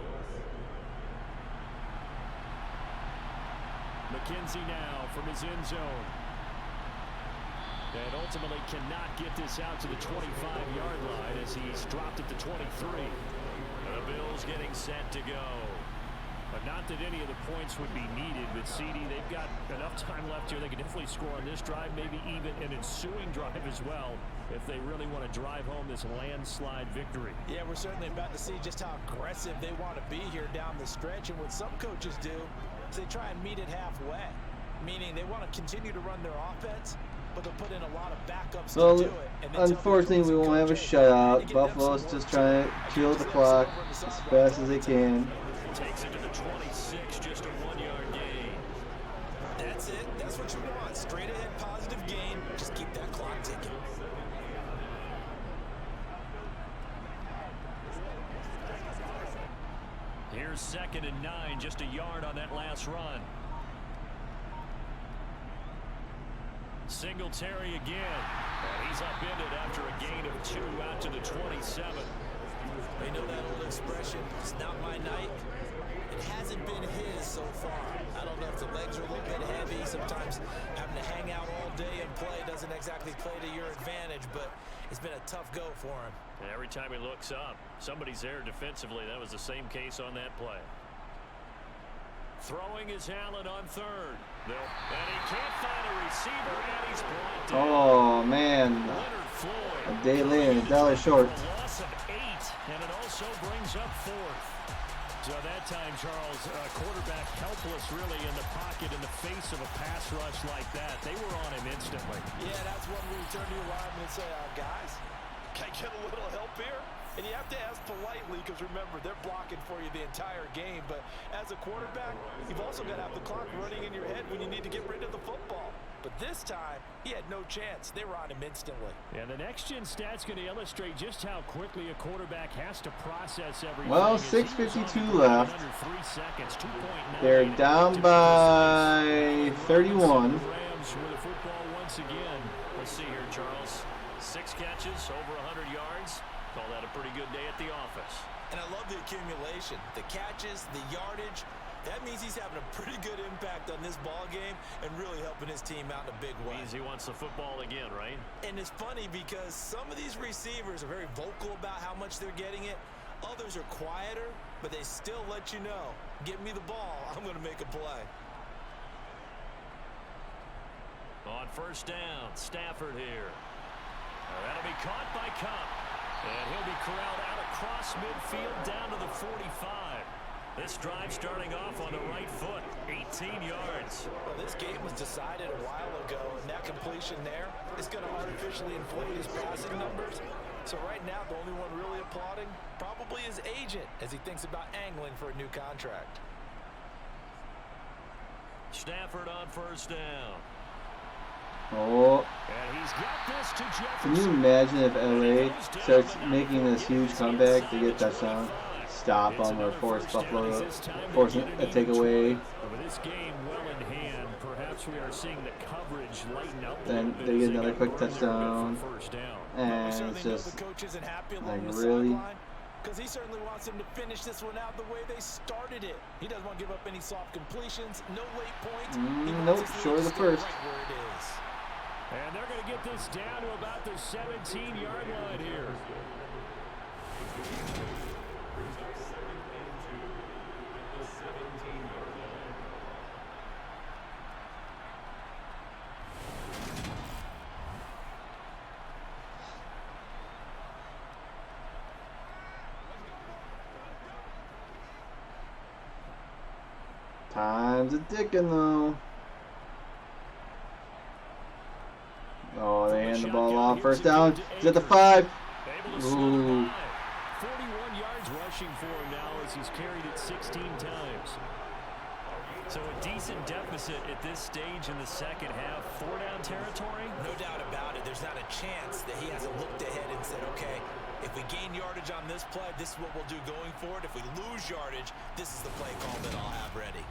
McKenzie now from his end zone. And ultimately cannot get this out to the 25-yard line as he's dropped at the 23. The Bills getting set to go. But not that any of the points would be needed with CD. They've got enough time left here. They can definitely score on this drive, maybe even an ensuing drive as well, if they really want to drive home this landslide victory. Yeah, we're certainly about to see just how aggressive they want to be here down the stretch. And what some coaches do is they try and meet it halfway, meaning they want to continue to run their offense, but they'll put in a lot of backups to do it. And unfortunately, we won't have a shutout. Buffalo's just trying to kill the clock as fast as they can. Takes it to the 26, just a 1-yard gain. That's it. That's what you want. Straight ahead, positive gain. Just keep that clock ticking. Here's 2nd and 9, just a yard on that last run. Singletary again. And he's upended after a gain of 2 out to the 27. They know that old expression, it's not my night. It hasn't been his so far. I don't know if the legs are a little bit heavy. Sometimes having to hang out all day and play doesn't exactly play to your advantage, but it's been a tough go for him. And every time he looks up, somebody's there defensively. That was the same case on that play. Throwing is Allen on 3rd. And he can't find a receiver, and he's brought down. Oh, man. A day later, $1 short. A loss of 8, and it also brings up 4th. So that time, Charles, quarterback helpless really in the pocket in the face of a pass rush like that. They were on him instantly. Yeah, that's when we turn to your lineman and say, guys, can I get a little help here? And you have to ask politely because, remember, they're blocking for you the entire game. But as a quarterback, you've also got to have the clock running in your head when you need to get rid of the football. But this time, he had no chance. They were on him instantly. And the next-gen stat's going to illustrate just how quickly a quarterback has to process everything. Well, 6:52 left. Under 3 seconds, 2.9. They're down by 31. Rams with the football once again. Let's see here, Charles. 6 catches, over 100 yards. Call that a pretty good day at the office. And I love the accumulation, the catches, the yardage. That means he's having a pretty good impact on this ball game and really helping his team out in a big way. Means he wants the football again, right? And it's funny because some of these receivers are very vocal about how much they're getting it. Others are quieter, but they still let you know, get me the ball, I'm going to make a play. On 1st down, Stafford here. That'll be caught by Cup. And he'll be corralled out across midfield down to the 45. This drive starting off on the right foot, 18 yards. Well, this game was decided a while ago, and that completion there is going to artificially inflate his passing numbers. So right now, the only one really applauding probably his agent as he thinks about angling for a new contract. Stafford on first down. Oh. And he's got this to Can you Jefferson. imagine if LA starts making this huge comeback to get touchdown? Stop them or force Buffalo, force a takeaway. With this game well in hand, perhaps we are seeing the coverage lighten up. Then they get another quick touchdown. And it's just like, really? Because he certainly wants them to finish this one out the way they started it. He doesn't want to give up any soft completions, no late points. Nope, short of the first. Right where it is. And they're going to get this down to about the 17-yard line here. Brings up 2nd and 2 at the 17-yard line. Time's a ticking though. Oh, they hand the ball off. First down. He's at the 5. Ooh. 41 yards rushing for him now as he's carried it 16 times. So a decent deficit at this stage in the second half. 4-down territory? No doubt about it. There's not a chance that he hasn't looked ahead and said, okay, if we gain yardage on this play, this is what we'll do going forward. If we lose yardage, this is the play call that I'll have ready.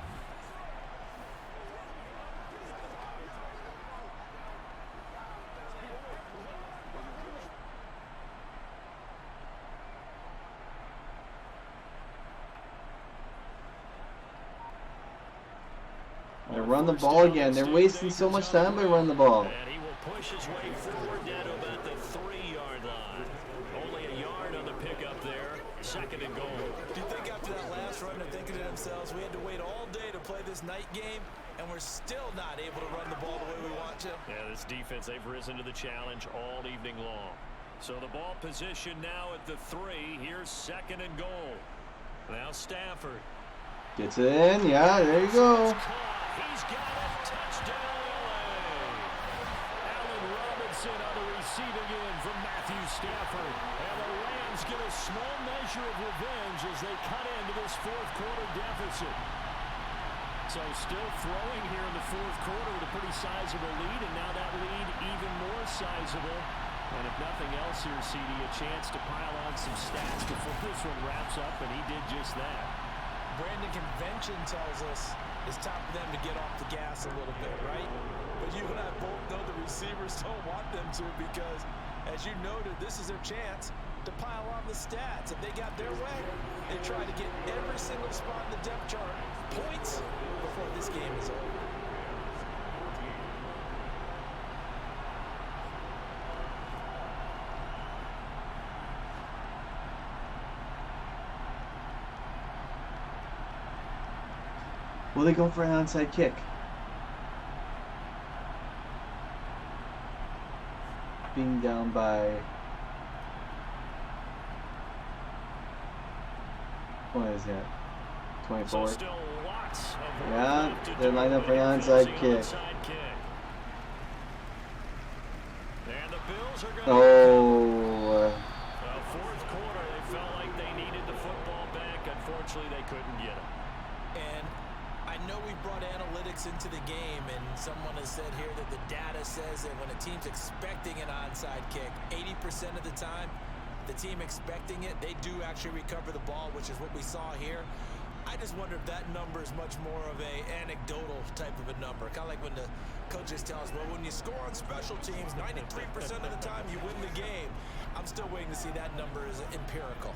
They run the ball again. They're wasting so much time by running the ball. And he will push his way forward down to about the 3-yard line. Only a yard on the pickup there. 2nd and goal. Do you think after that last run they're thinking to themselves, we had to wait all day to play this night game, and we're still not able to run the ball the way we want to? Yeah, this defense, they've risen to the challenge all evening long. So the ball position now at the 3. Here's 2nd and goal. Now Stafford. Gets it in. Yeah, there you go. He's got a touchdown, LA. Allen Robinson on the receiving end from Matthew Stafford. And the Rams get a small measure of revenge as they cut into this 4th quarter deficit. So still throwing here in the 4th quarter with a pretty sizable lead, and now that lead even more sizable. And if nothing else here, CD, a chance to pile on some stats before this one wraps up, and he did just that. Brandon, convention tells us it's time for them to get off the gas a little bit, right? But you and I both know the receivers don't want them to because, as you noted, this is their chance to pile on the stats. If they got their way, they try to get every single spot in the depth chart points before this game is over. Will they go for an onside kick? Being down by... What is that? 24? So still lots of Yeah, they're lined up for an onside kick. And the Bills are going Oh. 4th quarter, they felt like they needed the football back. Unfortunately, they couldn't get it. And I know we brought analytics into the game, and someone has said here that the data says that when a team's expecting an onside kick, 80% of the time, the team expecting it, they do actually recover the ball, which is what we saw here. I just wonder if that number is much more of a anecdotal type of a number. Kind of like when the coaches tell us, well, when you score on special teams, 93% of the time you win the game. I'm still waiting to see that number as empirical.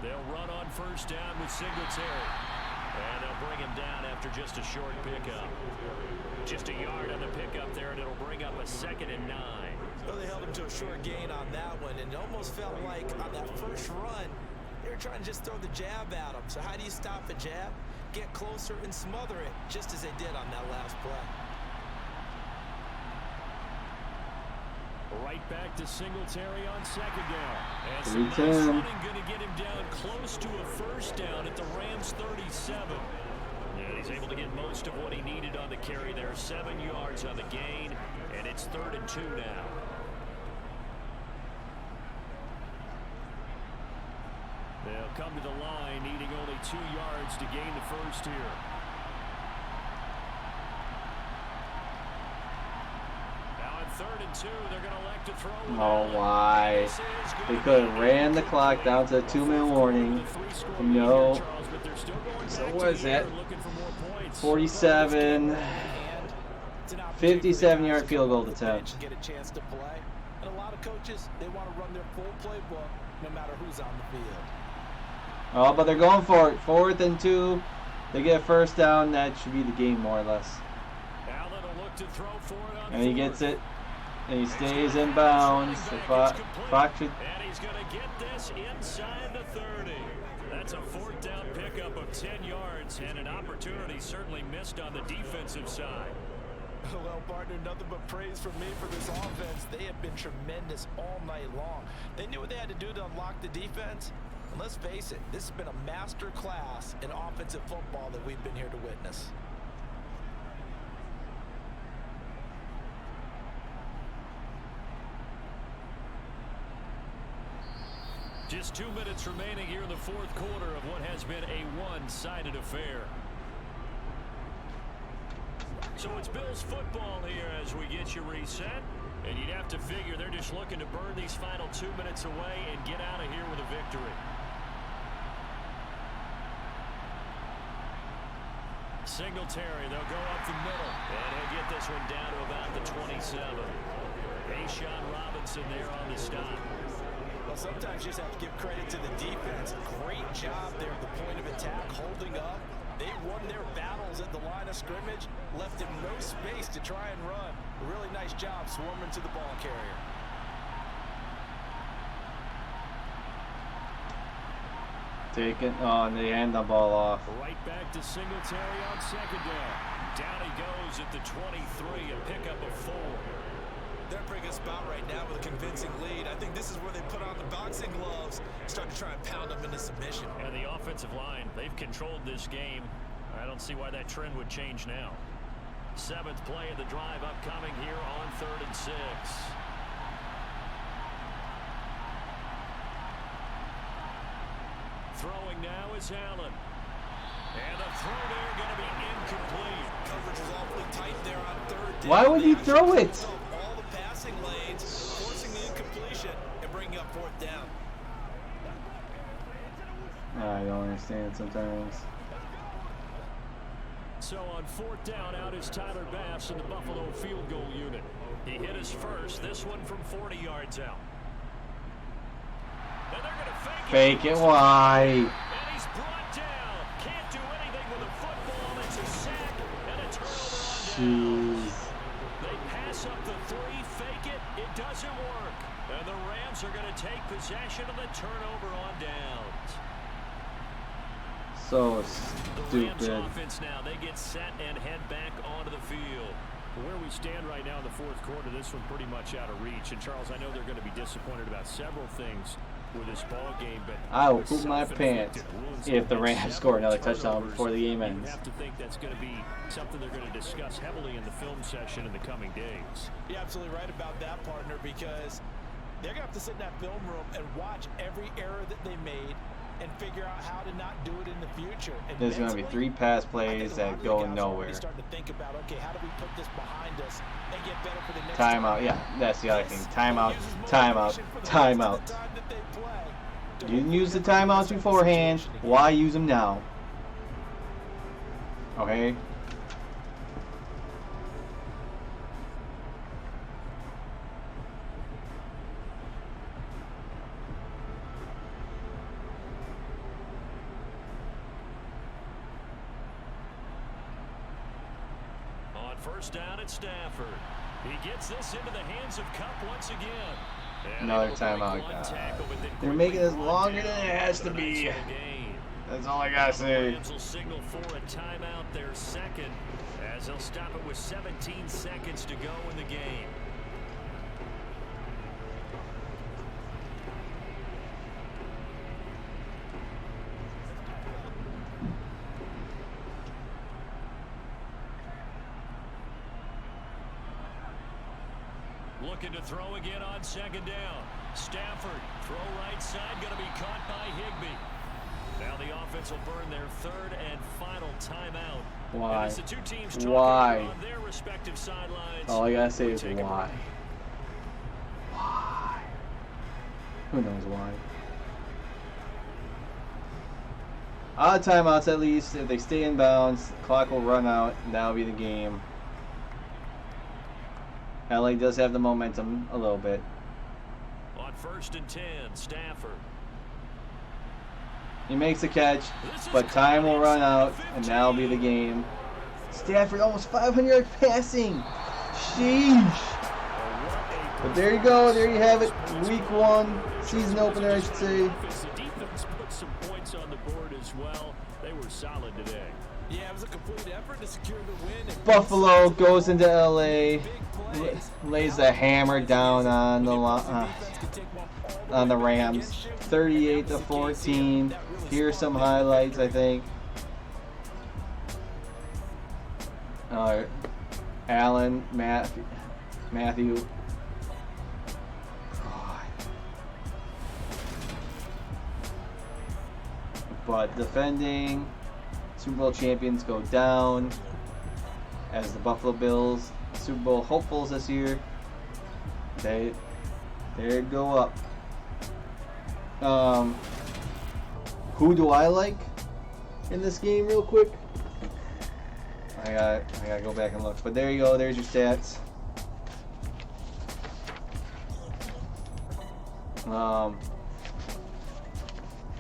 They'll run on first down with Singletary. And they'll bring him down after just a short pickup. Just a yard on the pickup there, and it'll bring up a 2nd and 9. Well, they held him to a short gain on that one, and it almost felt like on that first run, they were trying to just throw the jab at him. So how do you stop a jab? Get closer and smother it, just as they did on that last play. Right back to Singletary on second down. And some nice 3-10. running going to get him down close to a first down at the Rams 37. Yeah, he's able to get most of what he needed on the carry there. 7 yards on the gain, and it's 3rd and 2 now. They'll come to the line, needing only 2 yards to gain the first here. Now on 3rd and 2, they're going to elect to throw. Oh, why? They could have ran the clock down to a 2-minute warning. No. So what is that? 47. 57-yard field goal attempt. Get a chance to play. And a lot of coaches, they want to run their full playbook no matter who's on the field. Oh, but they're going for it. 4th and 2. They get a first down. That should be the game, more or less. And he gets it. And he stays in bounds. The clock should... And he's going to get this inside the 30. That's a 4th down pickup of 10 yards. And an opportunity certainly missed on the defensive side. Well, partner, nothing but praise from me for this offense. They have been tremendous all night long. They knew what they had to do to unlock the defense. And let's face it, this has been a master class in offensive football that we've been here to witness. Just 2 minutes remaining here in the 4th quarter of what has been a one-sided affair. So it's Bills football here as we get you reset. And you'd have to figure they're just looking to burn these final 2 minutes away and get out of here with a victory. Singletary, they'll go up the middle. And he'll get this one down to about the 27. Ashawn Robinson there on the stop. Well, sometimes you just have to give credit to the defense. Great job there at the point of attack, holding up. They won their battles at the line of scrimmage, left him no space to try and run. A really nice job swarming to the ball carrier. Taking on the hand the ball off. Right back to Singletary on second down. Down he goes at the 23, a pickup of 4. They're in a pretty good spot right now with a convincing lead. I think this is where they put on the boxing gloves, start to try and pound them into submission. And the offensive line, they've controlled this game. I don't see why that trend would change now. 7th play of the drive upcoming here on 3rd and 6. Throwing now is Allen. And the throw there going to be incomplete. Coverage was awfully tight there on 3rd down. Why would he throw it? All the passing lanes, forcing the incompletion and bringing up 4th down. I don't understand sometimes. So on 4th down, out is Tyler Bass in the Buffalo field goal unit. He hit his first, this one from 40 yards out. And they're going to Fake it, why? And he's brought down. Can't do anything with a football. It's a sack and a turnover on downs. They pass up the 3, fake it. It doesn't work. And the Rams are going to take possession of the turnover on downs. So The Rams stupid. offense now, they get set and head back onto the field. Where we stand right now in the 4th quarter, this one pretty much out of reach. And Charles, I know they're going to be disappointed about several things with this ball game, but I will poop my pants if the Rams score another touchdown before the game ends. You have to think that's going to be something they're going to discuss heavily in the film session in the coming days. You're absolutely right about that, partner, because they're going to have to sit in that film room and watch every error that they made and figure out how to not do it in the future. And There's going to be 3 pass plays that go nowhere. Start to think about, okay, how do we put this behind us and get better for the next Timeout, yeah, that's the other thing. Timeout, timeout, timeout. You didn't use the timeouts beforehand. Why use them now? Okay. On 1st down at Stafford. He gets this into the hands of Cup once again. And Another timeout. They're making this longer than it has to be. That's all I gotta say. Rams will signal for a timeout, their second, as they'll stop it with 17 seconds to go in the game. looking to throw again on second down. Stafford, throw right side, going to be caught by Higbee. Now the offense will burn their third and final timeout. Why? And as the two teams talk Why? on their respective sidelines, All I gotta say we is take a why. break. Why? Who knows why? Odd timeouts at least. If they stay in bounds, the clock will run out, and that'll be the game. LA does have the momentum a little bit. On 1st and 10, Stafford. He makes the catch, but time will run out, and that'll be the game. Stafford almost 500 yards passing. Sheesh. But there you go. There you have it. Week 1, season opener, I should say. The defense put some points on the board as well. They were solid today. Yeah, it was a complete effort to secure the win. And Buffalo goes into LA, lays the hammer down on the Rams, 38-14. Here's some highlights, I think. Allen, Matthew. God. But defending Super Bowl champions go down as the Buffalo Bills, Super Bowl hopefuls this year, they go up. Who do I like in this game, real quick? I gotta go back and look. But there you go. There's your stats.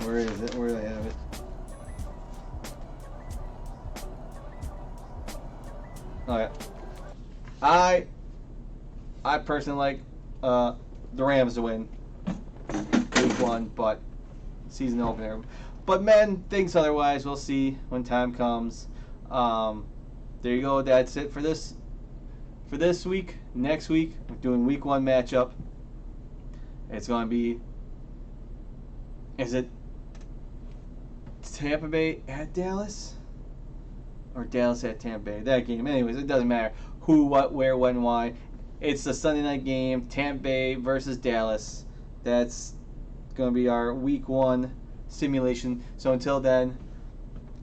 Where is it? Where do I have it? Oh yeah. I personally like the Rams to win week 1, but season opener. But Madden thinks otherwise. We'll see when time comes. There you go. That's it for this week. Next week we're doing week 1 matchup. It's going to be, is it Tampa Bay at Dallas? Or Dallas at Tampa Bay? That game. Anyways, it doesn't matter who, what, where, when, why. It's the Sunday night game, Tampa Bay versus Dallas. That's going to be our week 1 simulation. So until then,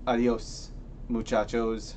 adios, muchachos.